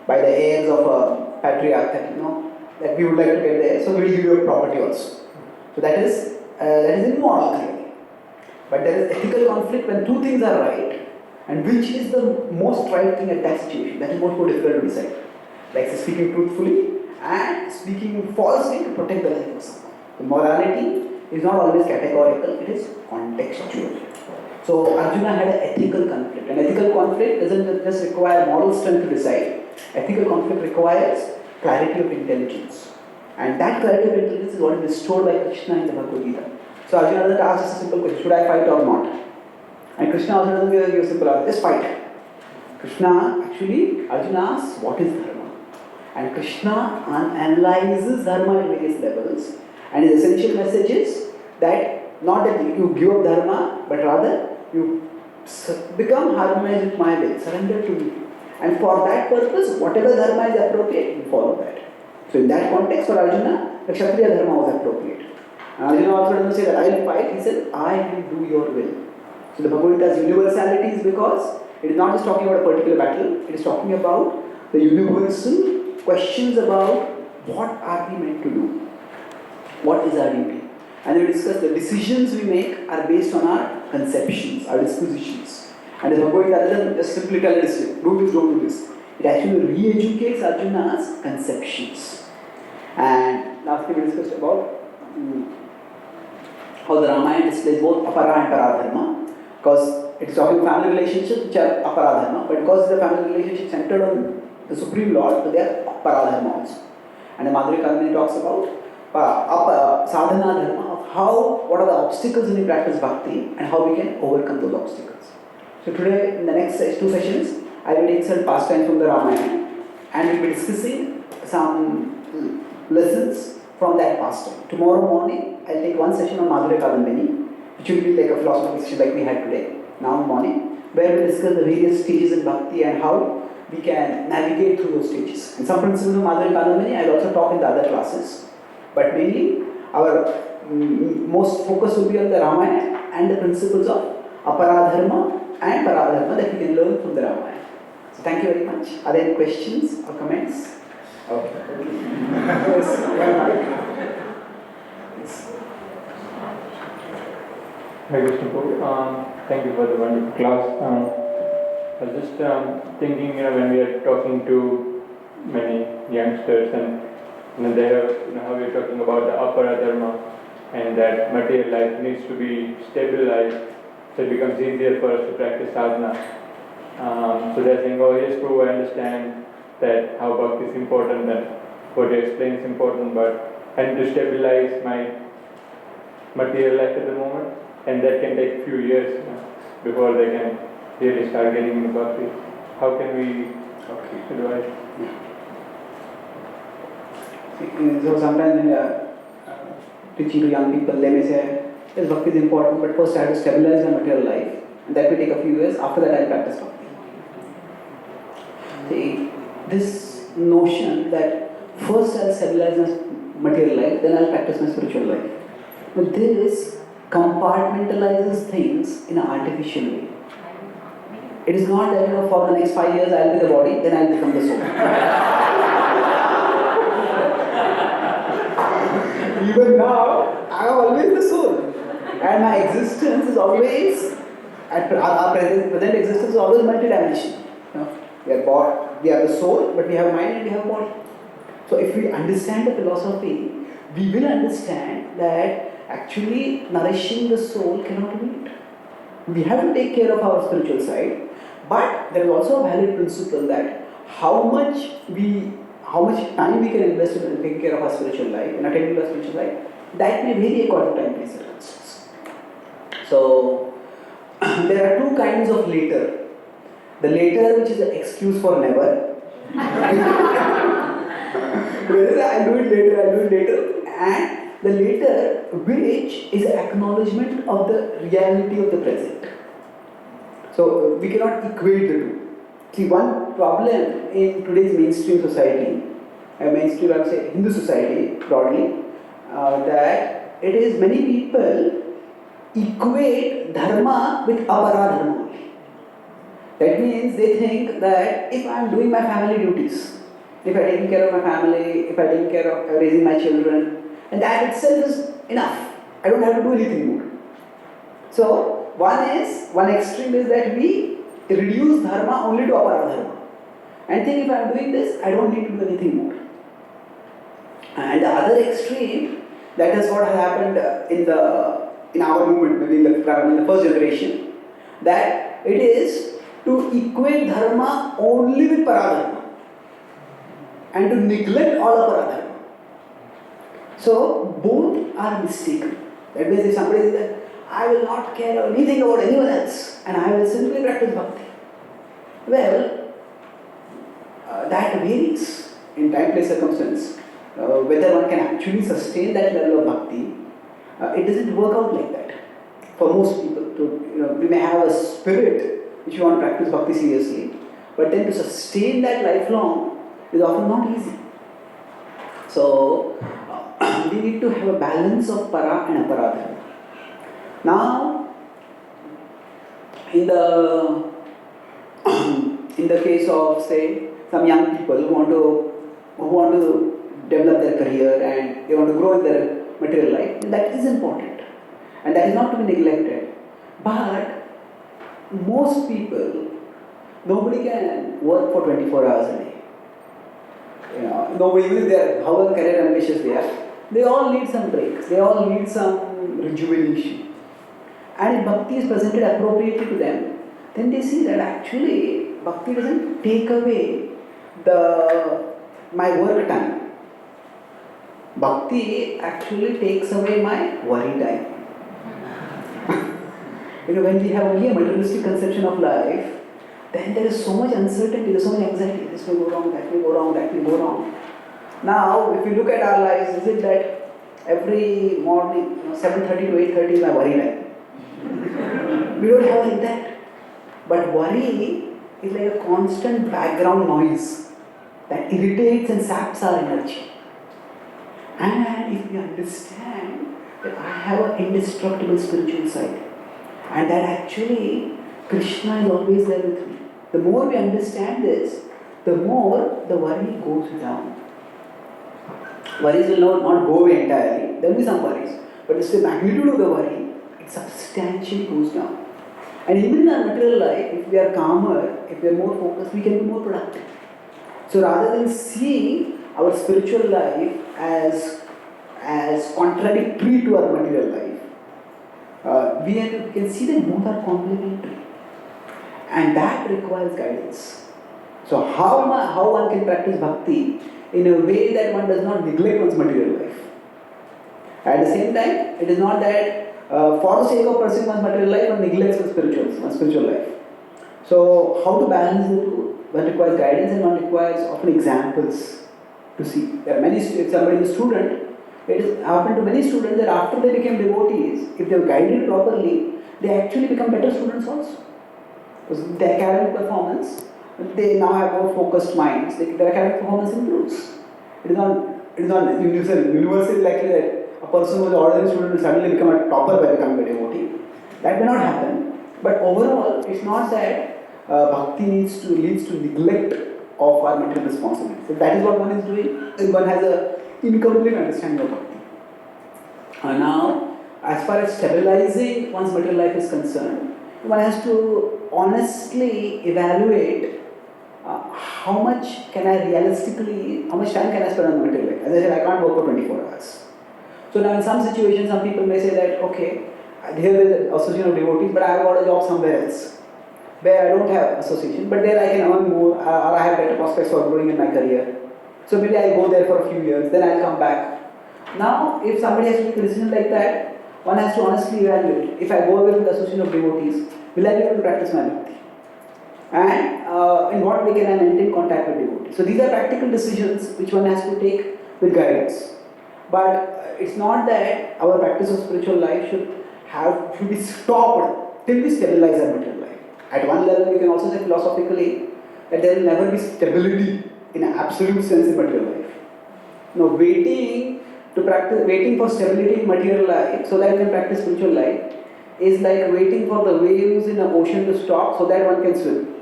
by the heirs of a patriarch that we would like to get there, so we will give you a property also. So that is immoral clearly. But there is ethical conflict when two things are right, and which is the most right thing at that situation. That is much more difficult to decide. Like say, speaking truthfully and speaking falsely to protect the life of someone. The morality is not always categorical, it is contextual. So Arjuna had an ethical conflict. An ethical conflict doesn't just require moral strength to decide. Ethical conflict requires clarity of intelligence. And that clarity of intelligence is what is restored by Krishna in the Bhagavad Gita. So Arjuna doesn't ask us a simple question, should I fight or not? And Krishna also doesn't give a simple answer, just fight. Arjuna asks, what is Dharma? And Krishna analyzes Dharma at various levels. And his essential message is that not that you give up Dharma, but rather you become harmonized with my will, surrender to me. And for that purpose, whatever Dharma is appropriate, you follow that. So in that context, for Arjuna, the Kshatriya Dharma was appropriate. And Arjuna also doesn't say that I will fight, he said, I will do your will. So the Bhagavad Gita's universality is because it is not just talking about a particular battle, it is talking about the universal questions about what are we meant to do, what is our duty. And we discuss the decisions we make are based on our conceptions, our dispositions. And the Bhagavad Gita doesn't just simply tell us, do this, don't do this. It actually re-educates Arjuna's conceptions. And lastly we discussed about how the Ramayana displays both apara and paradharma. Because it's talking family relationships which are aparadharma, but because the family relationship centered on the Supreme Lord, so they are paradharma also. And the Madhurya Kalmani talks about sadhana dharma, of what are the obstacles when we practice bhakti and how we can overcome those obstacles. So today, in the next two sessions, I will take some pastimes from the Ramayana and we'll be discussing some lessons from that pastime. Tomorrow morning, I'll take one session on Madhurya Kalmani, which will be like a philosophical session like we had today, now in the morning, where we discuss the various stages in bhakti and how we can navigate through those stages. And some principles of Madhurya Kalmani I will also talk in the other classes. But mainly, our most focus will be on the Ramayana and the principles of Aparadharma and Paradharma that we can learn from the Ramayana. So thank you very much. Are there any questions or comments? Okay. Yes, Hare Krishna Prabhu. Thank you for the wonderful class. I was just thinking, when we are talking to many youngsters and they have, how we are talking about the apara dharma and that material life needs to be stabilized so it becomes easier for us to practice sadhana. So they're saying, oh yes Prabhu, I understand that how bhakti is important and what you explain is important, but I need to stabilize my material life at the moment, and that can take a few years before they can really start getting into bhakti. How can we advise? So sometimes when we are teaching to young people, they may say, yes, bhakti is important, but first I have to stabilize my material life, and that will take a few years. After that, I will practice bhakti. See, this notion that first I will stabilize my material life, then I will practice my spiritual life. But this compartmentalizes things in an artificial way. It is not that for the next 5 years I will be the body, then I will become the soul. Even now, I am always the soul. And my existence is always, our present existence is always multidimensional. We are the soul, but we have mind and we have body. So if we understand the philosophy, we will understand that actually nourishing the soul cannot wait. We have to take care of our spiritual side, but there is also a valid principle that how much time we can invest in taking care of our spiritual life, in attending to our spiritual life, that may vary according to time and circumstances. So there are two kinds of later. The later, which is an excuse for never. I'll do it later. And the later, which is an acknowledgement of the reality of the present. So we cannot equate the two. See, one problem in today's mainstream society, I would say Hindu society broadly, that it is many people equate dharma with apara dharma only. That means they think that if I am doing my family duties, if I am taking care of my family, if I am taking care of raising my children, and that itself is enough. I don't have to do anything more. So one extreme is that we reduce dharma only to apara dharma, and think if I am doing this, I don't need to do anything more. And the other extreme, that is what has happened in our movement, maybe in the first generation, that it is to equate dharma only with paradharma and to neglect all of paradharma. So both are mistaken. That means if somebody says that I will not care anything about anyone else and I will simply practice bhakti, well, that varies in time, place, circumstance. Whether one can actually sustain that level of bhakti, it doesn't work out like that. For most people, we may have a spirit which you want to practice bhakti seriously, but then to sustain that lifelong is often not easy. So we need to have a balance of para and aparadharma. Now, in the case of, say, some young people who want to develop their career and they want to grow in their material life, that is important and that is not to be neglected. But most people, nobody can work for 24 hours a day. Nobody, even if they are however career ambitious they all need some breaks, they all need some rejuvenation. And if bhakti is presented appropriately to them, then they see that actually bhakti doesn't take away my work time. Bhakti actually takes away my worry time. When we have only a materialistic conception of life, then there is so much uncertainty, there is so much anxiety. This may go wrong, that may go wrong, that may go wrong. Now, if you look at our lives, is it that every morning, 7:30 to 8:30 is my worry time? We don't have like that. But worry is like a constant background noise that irritates and saps our energy. And if we understand that I have an indestructible spiritual side, And that actually Krishna is always there with me. The more we understand this, the more the worry goes down. Worries will not go away entirely. There will be some worries. But it's the magnitude of the worry, it substantially goes down. And even in our material life, if we are calmer, if we are more focused, we can be more productive. So rather than seeing our spiritual life as contradictory to our material life, we can see that both are complementary. And that requires guidance. So how one can practice bhakti in a way that one does not neglect one's material life. At the same time, it is not that for the sake of pursuing one's material life, one neglects one's spiritual life. So how to balance the two? One requires guidance and one requires often examples to see. There are many, if somebody is a student, it has happened to many students that after they became devotees, if they are guided properly, they actually become better students also. Because their academic performance, they now have more focused minds, their academic performance improves. It is not universally likely that a person who is an ordinary student will suddenly become a topper by becoming a devotee. That may not happen. But overall, it's not that bhakti leads to neglect of our material responsibilities. If that is what one is doing, then one has an incomplete understanding of bhakti. Now, as far as stabilizing one's material life is concerned, one has to honestly evaluate how much time can I spend on the material life. As I said, I can't work for 24 hours. So now in some situations, some people may say that, okay, here is an association of devotees, but I have got a job somewhere else, where I don't have association, but there I can earn more, or I have better prospects for growing in my career. So maybe I'll go there for a few years, then I'll come back. Now, if somebody has to make a decision like that, one has to honestly evaluate. If I go away with the association of devotees, will I be able to practice my bhakti? And in what way can I maintain contact with devotees? So these are practical decisions which one has to take with guidance. But it's not that our practice of spiritual life should be stopped till we stabilize our material life. At one level, we can also say philosophically that there will never be stability in an absolute sense in material life. Now, waiting for stability in material life so that you can practice spiritual life is like waiting for the waves in the ocean to stop so that one can swim.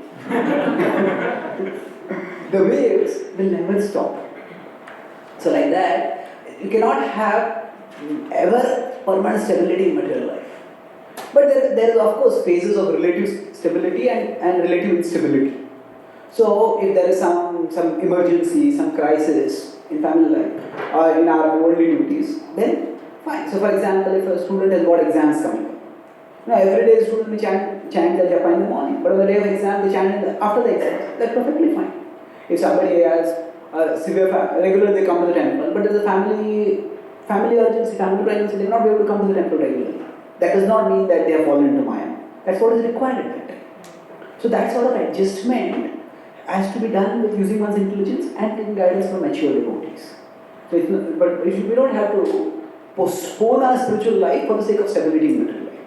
The waves will never stop. So like that, you cannot have ever permanent stability in material life. But there is of course phases of relative stability and relative instability. So if there is some emergency, some crisis in family life or in our worldly duties, then fine. So for example, if a student has got exams coming up, now every day a student will chant the japa in the morning, but on the day of exam they chant after the exam. That's perfectly fine. If somebody has regularly they come to the temple, but there's a family urgency, family pregnancy, they will not be able to come to the temple regularly. That does not mean that they have fallen into Maya. That's what is required at that time. So that sort of adjustment has to be done with using one's intelligence and taking guidance from mature devotees. So we don't have to postpone our spiritual life for the sake of stability in material life.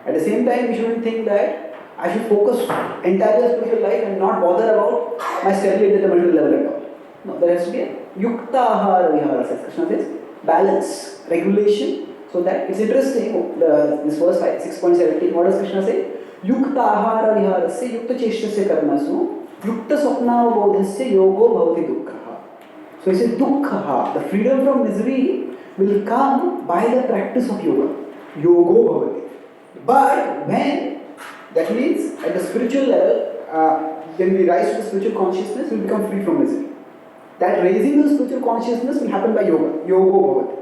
At the same time, we shouldn't think that I should focus entirely on spiritual life and not bother about my stability at the material level at all. No, there has to be a yukta ahara vihara, as Krishna says, balance, regulation. So that it's interesting, this verse 6.17, what does Krishna say? Yukta ahara viharasya yukta cheshtasya karmasu yukta swapnavabodhasya yogo bhavati dukkha. So he says dukkha, the freedom from misery will come by the practice of yoga. Yogo bhavati. But that means at the spiritual level, when we rise to the spiritual consciousness, we become free from misery. That raising the spiritual consciousness will happen by yoga. Yogo bhavati.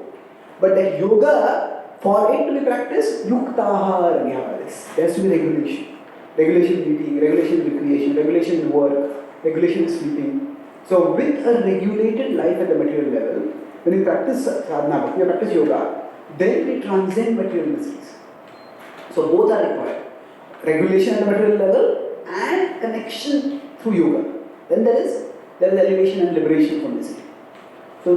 But that yoga, for it to be practiced, yuktahara viharas. There has to be regulation. Regulation in eating, regulation in recreation, regulation in work, regulation in sleeping. So with a regulated life at the material level, when we practice sadhana, when we practice yoga, then we transcend material miseries. So both are required. Regulation at the material level and connection through yoga. Then there is elevation and liberation from misery. So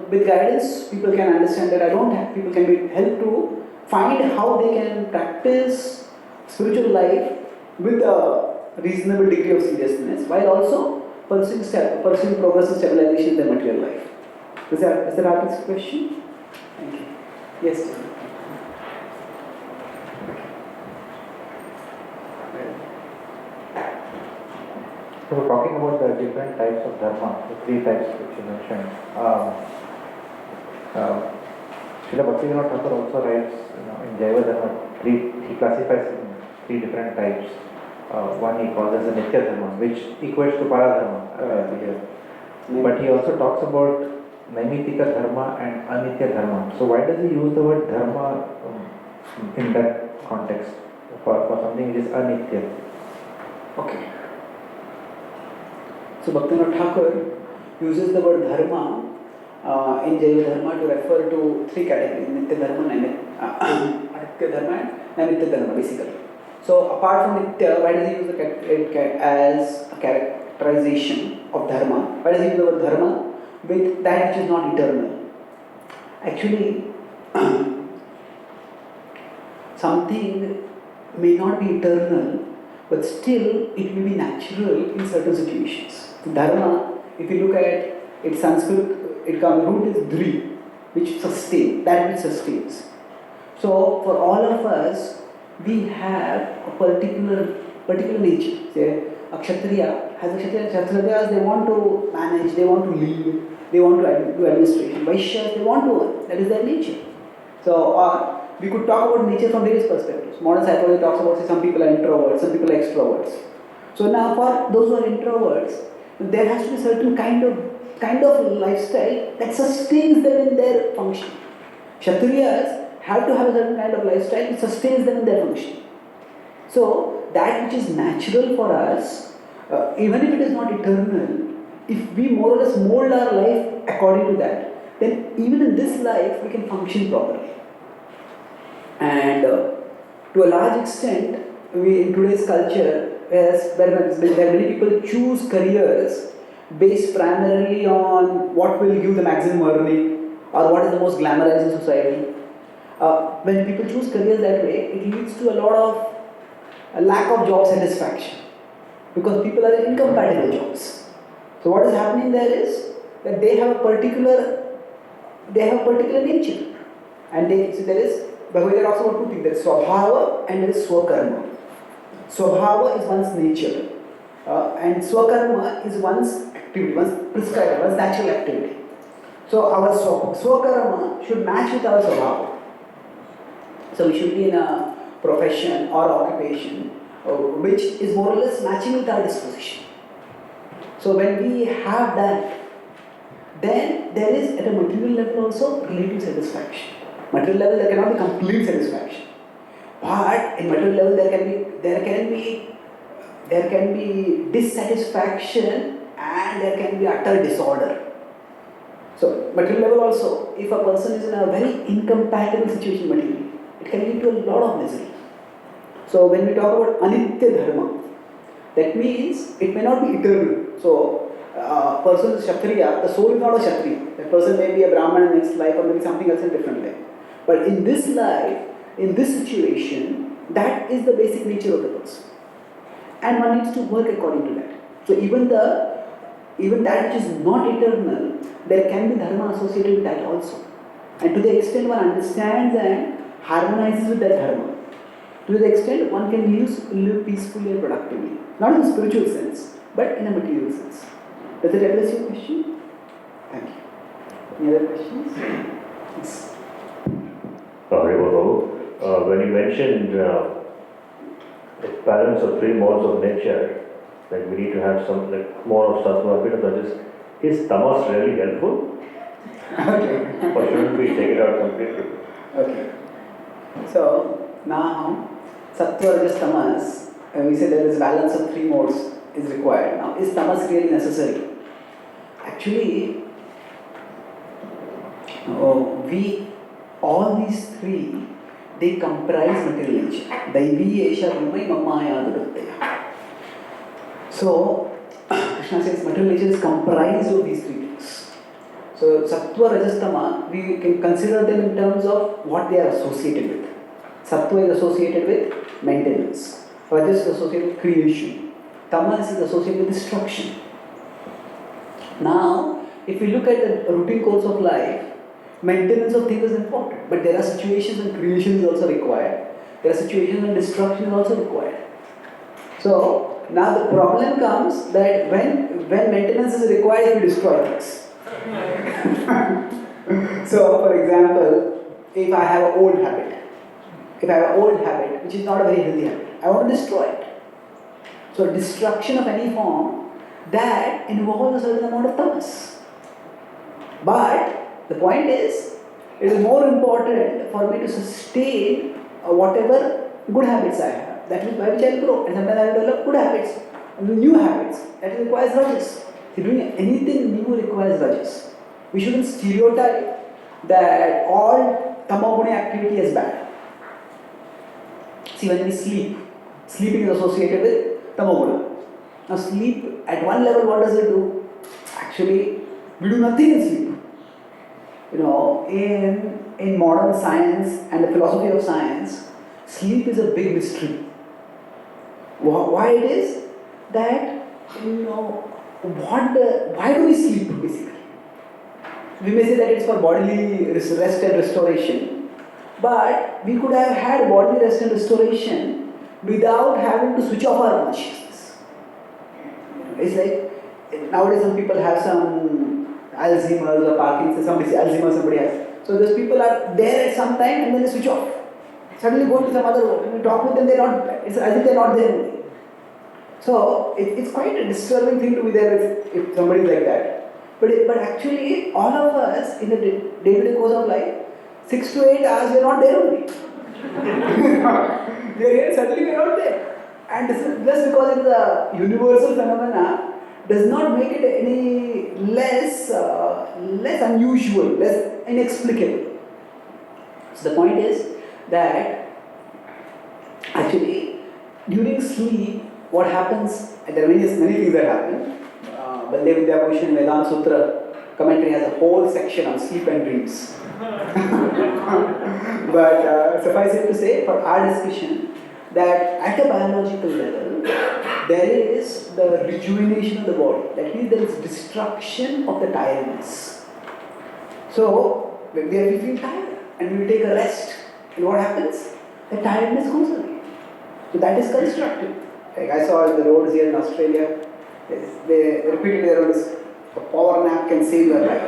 with guidance, people can understand that people can be helped to find how they can practice spiritual life with a reasonable degree of seriousness while also pursuing progress and stabilization in their material life. Is that answer this question? Thank you. Yes. So talking about the different types of dharma, the three types which you mentioned, Srila Bhaktivedanta Thakur also writes, in Jaiva Dharma, he classifies in three different types. One he calls as a Nitya Dharma, which equates to Paradharma here. But he also talks about Naimitika Dharma and Anitya Dharma. So why does he use the word Dharma in that context for something which is Anitya? Okay. So Bhaktivinoda Thakur uses the word Dharma in Jaiva Dharma to refer to three categories: Nitya Dharma, Anitya Dharma and Nitya Dharma basically. So apart from Nitya, why does he use it as a characterization of Dharma? Why does he use the word Dharma with that which is not eternal? Actually, something may not be eternal, but still it may be natural in certain situations. Dharma, if you look at its Sanskrit, its root is dri, which sustains, that which sustains. So for all of us, we have a particular nature. Say, a Kshatriya has a Kshatriya. Kshatriyas, they want to manage, they want to lead, they want to do administration. Vaishyas, they want to earn. That is their nature. So we could talk about nature from various perspectives. Modern psychology talks about, say, some people are introverts, some people are extroverts. So now for those who are introverts, there has to be certain kind of lifestyle that sustains them in their function. Kshatriyas have to have a certain kind of lifestyle which sustains them in their function. So that which is natural for us, even if it is not eternal, if we more or less mold our life according to that, then even in this life we can function properly. And to a large extent, in today's culture, where many people choose careers based primarily on what will give the maximum earning or what is the most glamorized in society. When people choose careers that way, it leads to a lot of a lack of job satisfaction because people are in incompatible jobs. So what is happening there is that they have a particular nature, and there is Bhagavad Gita talks about two things: there is swabhava and there is swakarma. Swabhava is one's nature, and swakarma is one's activity, one's prescribed, one's natural activity. So our swakarma should match with our swabhava. So we should be in a profession or occupation which is more or less matching with our disposition. So when we have that, then there is at a material level also relative satisfaction. Material level there cannot be complete satisfaction, but in material level there can be dissatisfaction and there can be utter disorder. So material level also, if a person is in a very incompatible situation materially, it can lead to a lot of misery. So when we talk about anitya dharma, that means it may not be eternal. So a person is Kshatriya, the soul is not a Kshatriya. That person may be a Brahman in next life or maybe something else in a different life. But in this life, in this situation, that is the basic nature of the person. And one needs to work according to that. So even that which is not eternal, there can be dharma associated with that also. And to the extent one understands and harmonizes with that dharma, to the extent one can live peacefully and productively. Not in a spiritual sense, but in a material sense. Does it address your question? Thank you. Any other questions? Yes. Prabhu, when you mentioned the balance of three modes of nature, like we need to have some more of sattva, a bit of that, is tamas really helpful? Okay. Or shouldn't we take it out completely? Okay. So now sattva, rajas, tamas, we say there is balance of three modes is required. Now is tamas really necessary? Actually, all these three, they comprise material nature. Daivi esha brahmai mamaya duratya. So Krishna says material nature is comprised of these three things. So sattva, rajas, tama, we can consider them in terms of what they are associated with. Sattva is associated with maintenance. Rajas is associated with creation. Tamas is associated with destruction. Now, if we look at the routine course of life, maintenance of things is important, but there are situations when creation is also required. There are situations when destruction is also required. So, now the problem comes that when maintenance is required, we destroy things. So, for example, if I have an old habit, which is not a very healthy habit, I want to destroy it. So, destruction of any form that involves a certain amount of tamas. But the point is, it is more important for me to sustain whatever good habits I have. That is by which I will grow. And sometimes I will develop good habits, new habits. That requires rajas. See, doing anything new requires rajas. We shouldn't stereotype that all tamoguni activity is bad. See, when we sleep, sleeping is associated with tamoguna. Now, sleep at one level, what does it do? Actually, we do nothing in sleep. You know, in modern science and the philosophy of science, sleep is a big mystery. Why it is that, you know, why do we sleep basically? We may say that it's for bodily rest and restoration, but we could have had bodily rest and restoration without having to switch off our consciousness. It's like nowadays some people have some Alzheimer's or Parkinson's, Alzheimer's somebody has. So those people are there at some time and then they switch off. Suddenly go to some other world. When you talk with them, it's as if they're not there only. So it's quite a disturbing thing to be there if somebody is like that. But actually, all of us in the day-to-day course of life, 6 to 8 hours, we are not there only. We are here, suddenly we are not there. And this is just because it is a universal phenomena, does not make it any less unusual, less inexplicable. So the point is that actually during sleep, what happens, there are many things that happen. Bhaktivedanta Vedanta Sutra commentary has a whole section on sleep and dreams. But suffice it to say, for our discussion, that at a biological level, there is the rejuvenation of the body. That means there is destruction of the tiredness. So, when we feel tired and we take a rest, and what happens? The tiredness goes away. So that is constructive. Like I saw in the roads here in Australia, they repeatedly there was a power nap can save your life.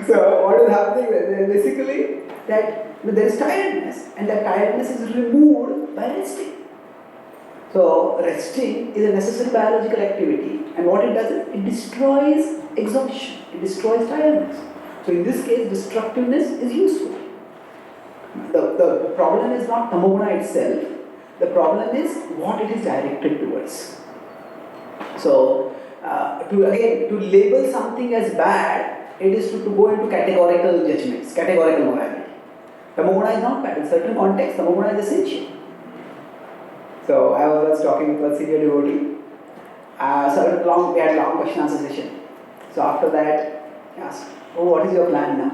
So what is happening there? Basically, that there is tiredness, and that tiredness is removed by resting. So resting is a necessary biological activity, and what it does is it destroys exhaustion, it destroys tiredness. So in this case, destructiveness is useful. The problem is not tamoguna itself, the problem is what it is directed towards. So to label something as bad, it is to go into categorical judgments, categorical morality. Tamoguna is not bad. In certain contexts, tamoguna is essential. So I was talking with a senior devotee. So we had a long question answer session. So after that, he asked, "Oh, what is your plan now?"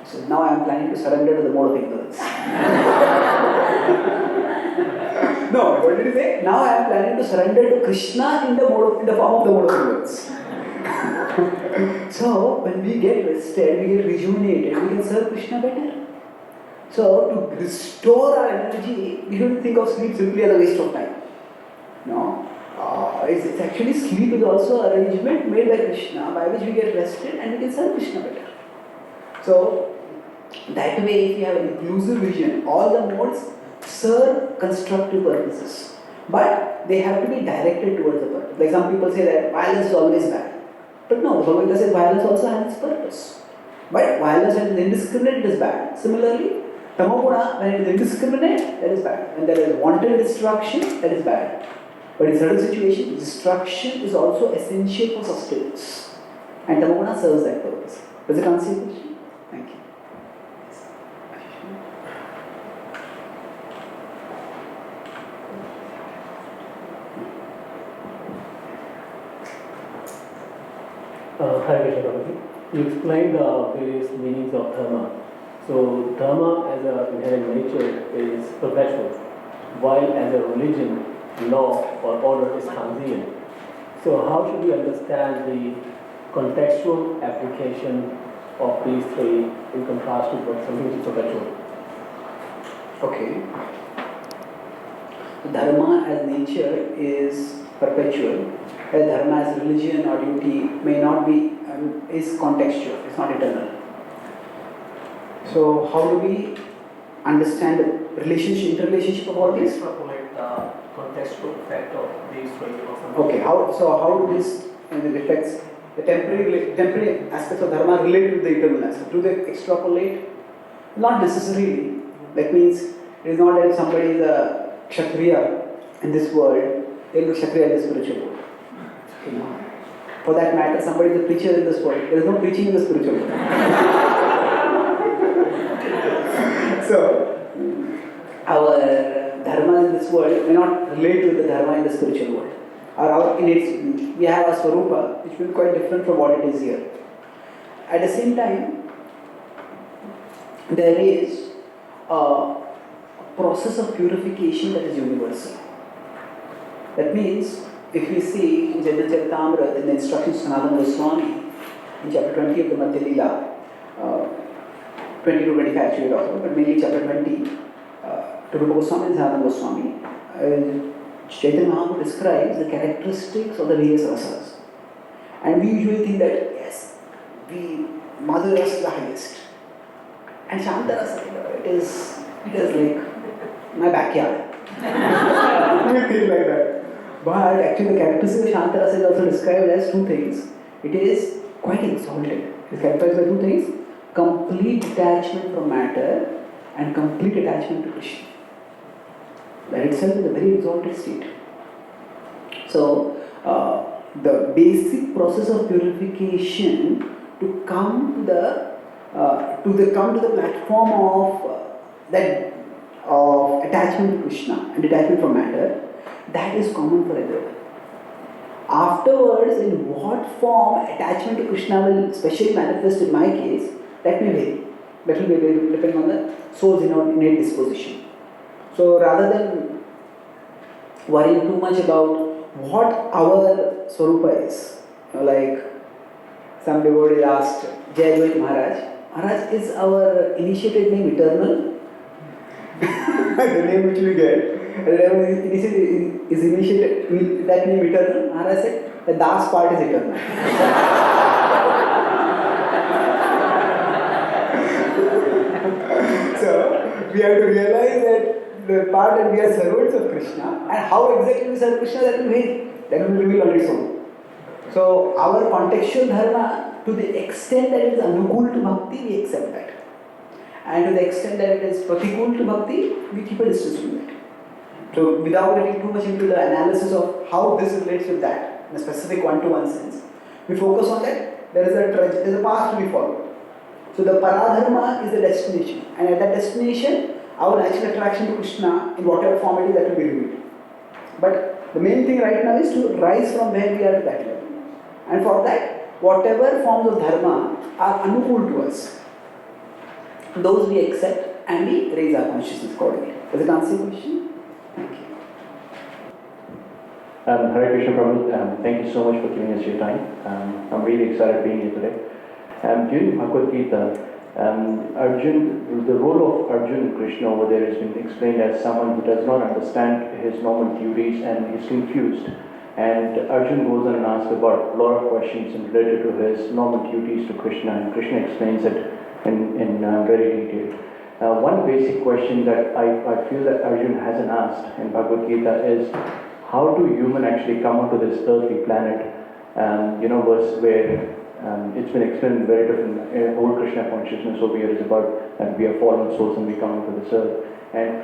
I said, "Now I am planning to surrender to the mode of ignorance." No, what did he say? "Now I am planning to surrender to Krishna in the form of the mode of ignorance." So when we get rested, we get rejuvenated, we can serve Krishna better. So to restore our energy, we don't think of sleep simply as a waste of time. No, it's actually sleep is also an arrangement made by Krishna by which we get rested and we can serve Krishna better. So that way, if you have an inclusive vision, all the modes serve constructive purposes, but they have to be directed towards the purpose. Like some people say that violence is always bad, but no, the Bhagavad Gita says violence also has its purpose. But violence when it is indiscriminate is bad. Similarly, tamoguna when it is indiscriminate, that is bad. When there is wanton destruction, that is bad. But in certain situations, destruction is also essential for sustenance, and tamoguna serves that purpose. Does it answer your question? Thank you. Hare Krishna Prabhuji. You explained the various meanings of Dharma. So Dharma as an inherent nature is perpetual, while as a religion, law or order is transient. So how should we understand the contextual application of these three in contrast to something which is perpetual? Okay. Dharma as nature is perpetual, where dharma as religion or duty may not be, is contextual, it's not eternal. So how do we understand the interrelationship of all these? Extrapolate the contextual effect of these three or something. Okay, how do this reflects the temporary aspects of dharma relate with the eternal aspect? Do they extrapolate? Not necessarily. That means it is not that somebody is a kshatriya in this world, they will be kshatriya in the spiritual world. You know. For that matter, somebody is a preacher in this world. There is no preaching in the spiritual world. So, our dharma in this world may not relate to the dharma in the spiritual world. We have a swarupa which will be quite different from what it is here. At the same time, there is a process of purification that is universal. That means, if we see in Chaitanya Charan Prabhu in the instructions of Sanatana Swami, in chapter 20 of the Madhya Leela, 20 to 25 actually talks about, but mainly chapter 20, to Rupa Goswami and Sanatana Goswami, Chaitanya Mahaprabhu describes the characteristics of the various rasas. And we usually think that, yes, Madhurya rasa is the highest. And Shanta rasa, it is like my backyard. We think like that. But actually the characteristic of Shanta rasa is also described as two things. It is quite exalted. It is characterized by two things: complete detachment from matter and complete attachment to Krishna. That itself is a very exalted state. So, the basic process of purification to come to the platform of attachment to Krishna and detachment from matter, that is common for everyone. Afterwards, in what form attachment to Krishna will specially manifest in my case, that may vary. That will vary depending on the soul's innate disposition. So rather than worrying too much about what our swarupa is, like some devotee asked Jai Jai Maharaj, is our initiated name eternal? The name which we get, is initiated, that name eternal? Maharaj said, the Das part is eternal. So, we have to realize that the part that we are servants of Krishna, and how exactly we serve Krishna, that will vary. That will reveal on its own. So, our contextual dharma, to the extent that it is anukul to bhakti, we accept that. And to the extent that it is pratikul to bhakti, we keep a distance from that. So, without getting too much into the analysis of how this relates with that, in a specific one-to-one sense, we focus on that. There is a path to be followed. So, the paradharma is the destination, and at that destination, our natural attraction to Krishna, in whatever form it is, that will be revealed. But the main thing right now is to rise from where we are to that level. And for that, whatever forms of dharma are anukul to us, those we accept and we raise our consciousness accordingly. Does it answer your question? Thank you. Hare Krishna Prabhu, thank you so much for giving us your time. I'm really excited being here today. During Bhagavad Gita, the role of Arjuna and Krishna over there has been explained as someone who does not understand his normal duties and is confused. And Arjuna goes on and asks about a lot of questions related to his normal duties to Krishna, and Krishna explains it in very detail. One basic question that I feel that Arjuna hasn't asked in Bhagavad Gita is, how do humans actually come onto this earthly planet? Verse where it's been explained very different. Whole Krishna consciousness over here is about that we are fallen souls and we come onto this earth. And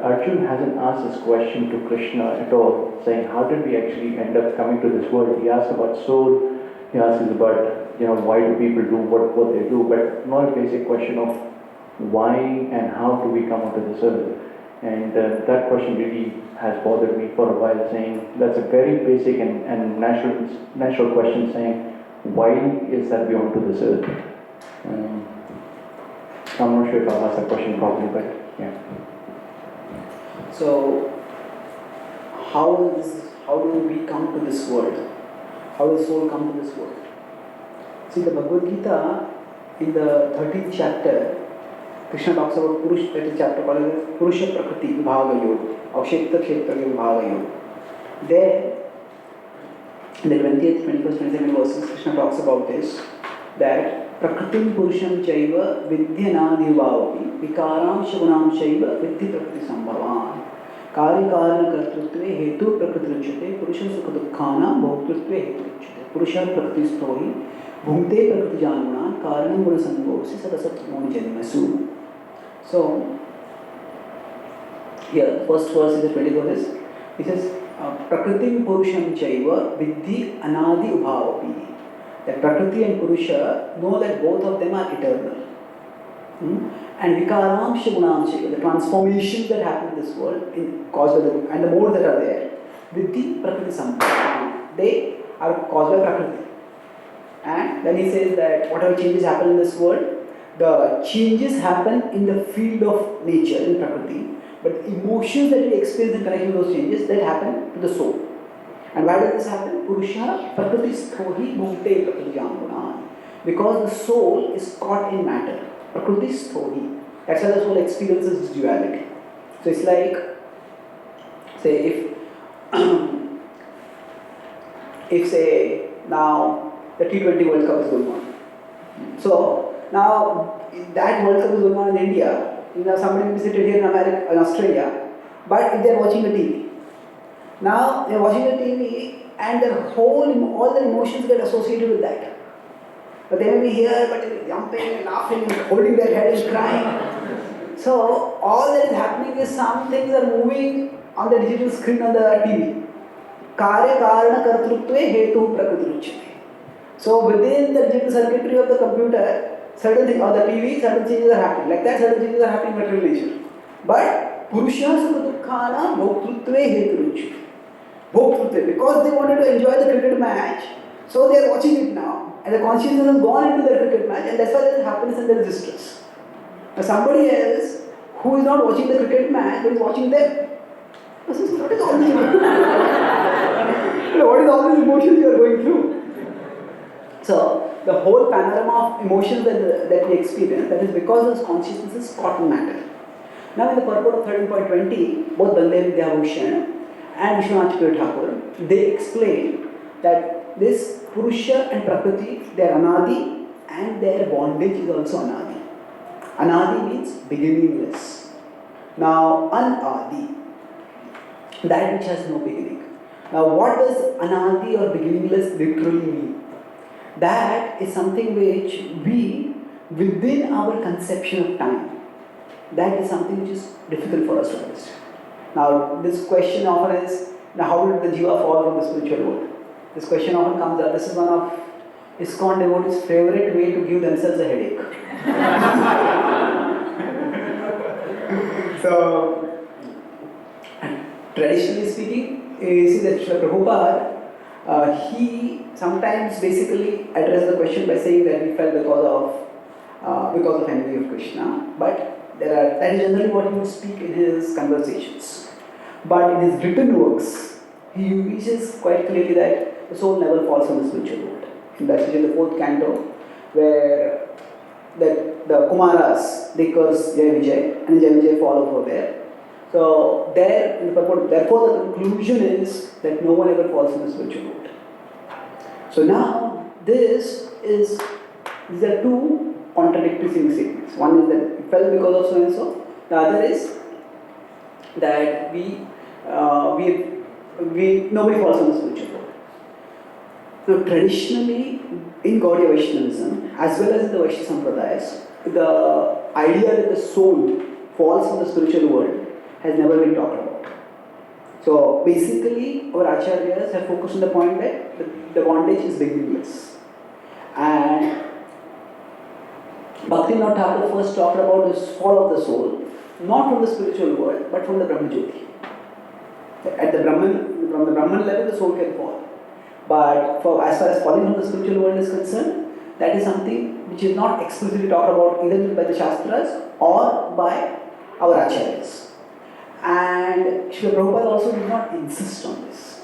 Arjuna hasn't asked this question to Krishna at all, saying, how did we actually end up coming to this world? He asks about soul, he asks about, why do people do what they do, but not a basic question of why and how do we come onto this earth. And that question really has bothered me for a while, saying that's a very basic and natural question, saying, why is that we onto this earth? I'm not sure if I've asked that question properly, but yeah. So, how do we come to this world? How does soul come to this world? See, the Bhagavad Gita, in the 13th chapter, Krishna talks about Purush, that is chapter called as Purusha Prakriti Vibhaga Yoga, Avshekta Kshetra Vibhaga Yoga. There, in the 20th, 21st, 22nd verses, Krishna talks about this, that Prakritim Purusham Chaiva Vidyanadi Vibhavapi Vikaram Shagunam Chaiva Vidhi Prakriti Sambhavan Kari Karana Kartrutve Hetu Prakriti Ruchate Purusha Sukha Dukkhana Bhoktrutve Hetu Ruchate Purusha Prakriti Stohi Bhumte Prakriti Jangunan Karanam Guna Sangosi Sadasatmoni Janmasu. So, here, first verse is the 20th verse. It says, Prakritim Purusham Chaiva Vidhi Anadi Ubhavapi. That Prakriti and Purusha know that both of them are eternal. And Vikaram Shagunam Chaiva, the transformations that happen in this world, caused by the, and the modes that are there, Vidhi Prakriti Sambhavan. They are caused by Prakriti. And then he says that whatever changes happen in this world, the changes happen in the field of nature, in Prakriti. But the emotions that we experience in connection with those changes, that happen to the soul. And why does this happen? Purusha Prakriti Sthohi Bhukte Prakriti Jangunan. Because the soul is caught in matter. Prakriti Sthohi. That's how the soul experiences this duality. So it's like, say, if say, now the T20 World Cup is going on. So, now that World Cup is going on in India. Somebody will be seated here in America, in Australia, but if they are watching the TV, now they are watching the TV and all their emotions get associated with that. But they may be here, but they are jumping, laughing, holding their head and crying. So all that is happening is some things are moving on the digital screen on the TV. Karya Karana Kartrutve Hetu Prakriti Ruchate. So within the digital circuitry of the computer, certain things, or the TV, certain changes are happening. Like that, certain changes are happening in material nature. But Purusha Sukha Dukkhana Bhoktrutve Hetu Ruchate. Bhoktrutve, because they wanted to enjoy the cricket match, so they are watching it now. And the consciousness has gone into the cricket match, and that's why there is happiness and there is distress. Now somebody else who is not watching the cricket match, but is watching them. What is all this? What is all these emotions you are going through? So, the whole panorama of emotions that we experience, that is because this consciousness is caught in matter. Now in the purport of 13.20, both Baldev Vidyabhushan and Vishwanath Thakur, they explain that this Purusha and Prakriti, they are Anadi and their bondage is also Anadi. Anadi means beginningless. Now Anadi, that which has no beginning. Now what does Anadi or beginningless literally mean? That is something which we, within our conception of time, that is something which is difficult for us to understand. Now, this question often is, now how did the jiva fall from the spiritual world? This question often comes up. This is one of ISKCON devotees' favorite way to give themselves a headache. So, traditionally speaking, you see that Prabhupada, he sometimes basically addressed the question by saying that he fell because of envy of Krishna, but that is generally what he would speak in his conversations. But in his written works, he reaches quite clearly that the soul never falls from the spiritual world. And that's in the 4th canto, where the Kumaras, they curse Jai Vijay, and Jai Vijay fall over there. So there, in the purport, therefore the conclusion is that no one ever falls from the spiritual world. So now, these are two contradictory statements. One is that we fell because of so and so. The other is that nobody falls from the spiritual world. Now, traditionally, in Gaudiya Vaishnavism, as well as in the Vaishnava Sampradayas, the idea that the soul falls from the spiritual world has never been talked about. So basically, our acharyas have focused on the point that the bondage is beginningless. And Bhaktivedanta Thakur first talked about this fall of the soul, not from the spiritual world, but from the Brahma Jyoti. At from the Brahman level, the soul can fall. But as far as falling from the spiritual world is concerned, that is something which is not explicitly talked about either by the Shastras or by our acharyas. And Srila Prabhupada also did not insist on this.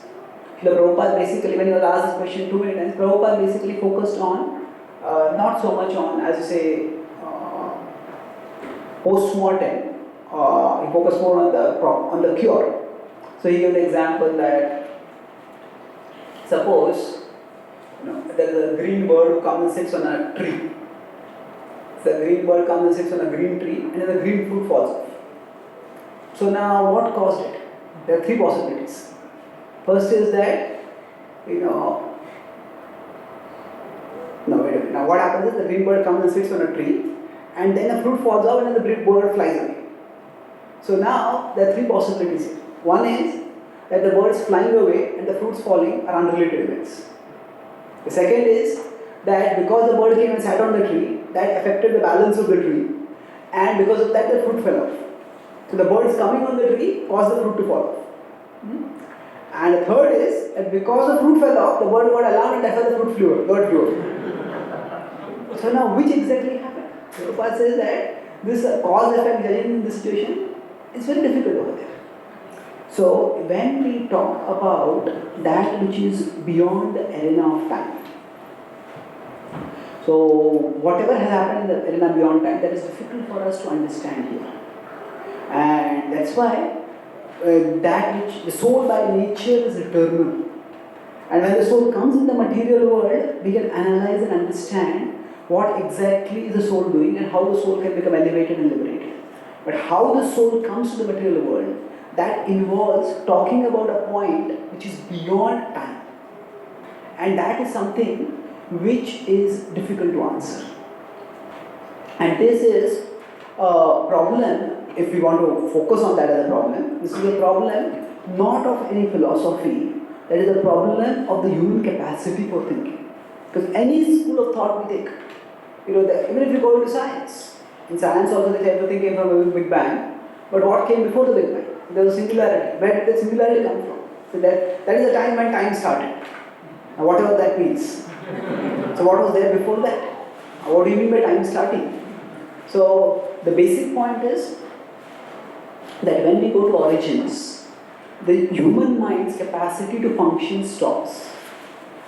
Srila Prabhupada basically, when he was asked this question too many times, Prabhupada basically focused on, not so much on, as you say, post-mortem, he focused more on the cure. So he gave the example that suppose there is a green bird who comes and sits on a tree. The green bird comes and sits on a green tree, and then the green fruit falls off. So now what caused it? There are three possibilities. First is that, now what happens is the green bird comes and sits on a tree, and then the fruit falls off and then the green bird flies away. So now there are three possibilities here. One is that the birds flying away and the fruits falling are unrelated events. The second is that because the bird came and sat on the tree, that affected the balance of the tree, and because of that the fruit fell off. So the birds coming on the tree caused the fruit to fall off. And the third is that because the fruit fell off, the bird got alarmed and that's why the fruit bird flew away. So now which exactly happened? Prabhupada says that this cause-effect judging in this situation is very difficult over there. So when we talk about that which is beyond the arena of time, so whatever has happened in the arena beyond time, that is difficult for us to understand here. And that's why that which the soul by nature is eternal. And when the soul comes in the material world, we can analyze and understand what exactly is the soul doing and how the soul can become elevated and liberated. But how the soul comes to the material world, that involves talking about a point which is beyond time. And that is something which is difficult to answer. And this is a problem, if we want to focus on that as a problem, this is a problem not of any philosophy, that is a problem of the human capacity for thinking. Because any school of thought we take, even if you go into science, in science also they say everything came from a Big Bang, but what came before the Big Bang? There was singularity. Where did the singularity come from? So that is the time when time started. Now whatever that means. So what was there before that? What do you mean by time starting? So the basic point is that when we go to origins, the human mind's capacity to function stops.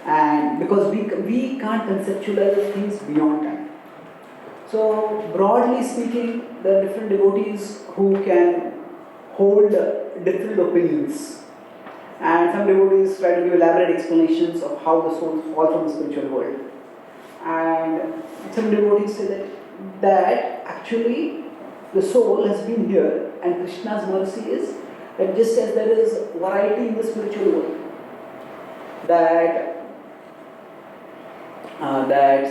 And because we can't conceptualize things beyond time. So broadly speaking, there are different devotees who can hold different opinions. And some devotees try to give elaborate explanations of how the souls fall from the spiritual world. And some devotees say that actually the soul has been here, and Krishna's mercy is that just as there is variety in the spiritual world, that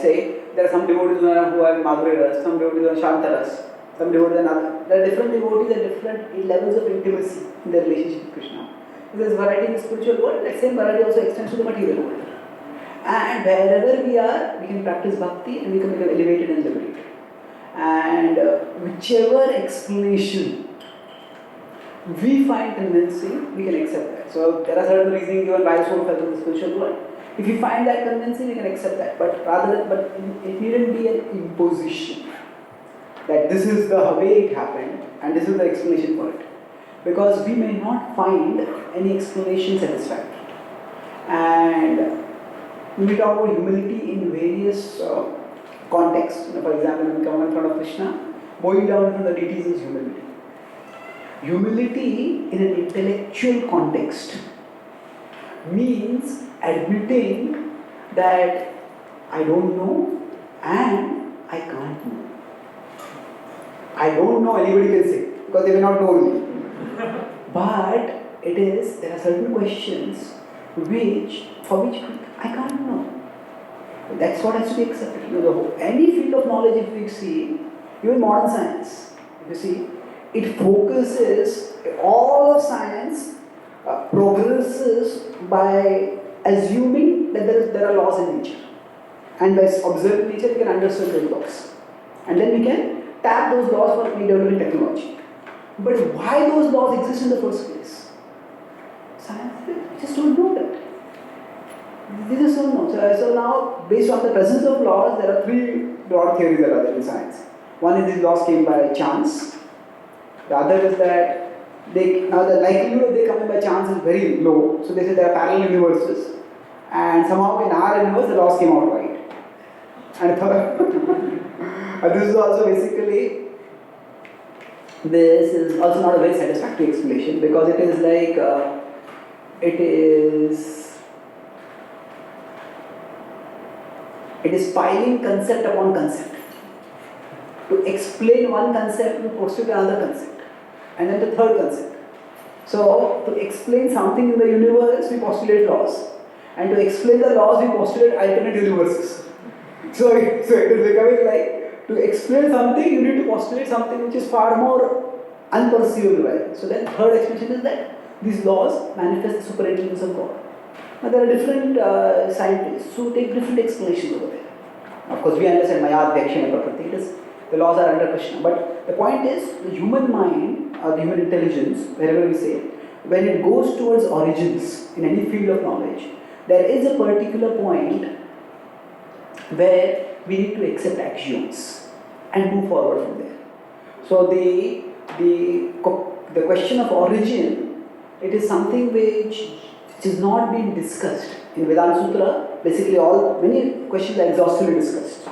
say there are some devotees who have Madhurya Ras, some devotees who have Shanta Ras, some devotees are not. There are different devotees at different levels of intimacy in their relationship with Krishna. There is variety in the spiritual world, that same variety also extends to the material world. And wherever we are, we can practice bhakti and we can become elevated and liberated. And whichever explanation we find convincing, we can accept that. So there are certain reasons given why soul fell from the spiritual world. If we find that convincing, we can accept that. But it needn't be an imposition that this is the way it happened and this is the explanation for it. Because we may not find any explanation satisfactory. And we talk about humility in various contexts. For example, when we come in front of Krishna, bowing down from the deities is humility. Humility in an intellectual context means admitting that I don't know and I can't know. I don't know, anybody can say, because they may not know me. But there are certain questions for which I can't know. That's what has to be accepted. Any field of knowledge, if we see, even modern science, if you see, it focuses, all of science progresses by assuming that there are laws in nature. And by observing nature, we can understand those laws. And then we can tap those laws for developing technology. But why those laws exist in the first place? Science, we just don't know that. We just don't know. So now, based on the presence of laws, there are three broad theories that are there in science. One is these laws came by chance. The other is that now the likelihood of they coming by chance is very low. So they say there are parallel universes. And somehow in our universe, the laws came out right. And third, this is also basically this is also not a very satisfactory explanation, because it is like it is piling concept upon concept. To explain one concept, we postulate another concept, and then the third concept. So, to explain something in the universe, we postulate laws, and to explain the laws, we postulate alternate universes. So it is becoming like, to explain something, you need to postulate something which is far more unperceivable. So then third explanation is that these laws manifest the superintelligence of God. Now there are different scientists who take different explanations over there. Of course, we understand Mayad, Dakshina, Prakriti, it is the laws are under Krishna. But the point is, the human mind, or the human intelligence, wherever we say, when it goes towards origins in any field of knowledge, there is a particular point where we need to accept axioms and move forward from there. So the question of origin, it is something which is not being discussed. In Vedanta Sutra, basically many questions are exhaustively discussed.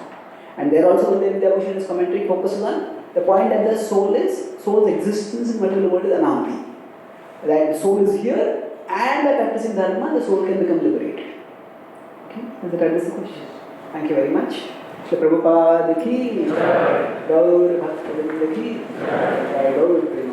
And there also the Vidya commentary focuses on the point that the soul's existence in material world is anarchy. That the soul is here, and by practicing Dharma, the soul can become liberated. Okay, does that address the question? Thank you very much. Shri Prabhupada ki, Gaur Bhaktivedanta ki, Gaur Prema.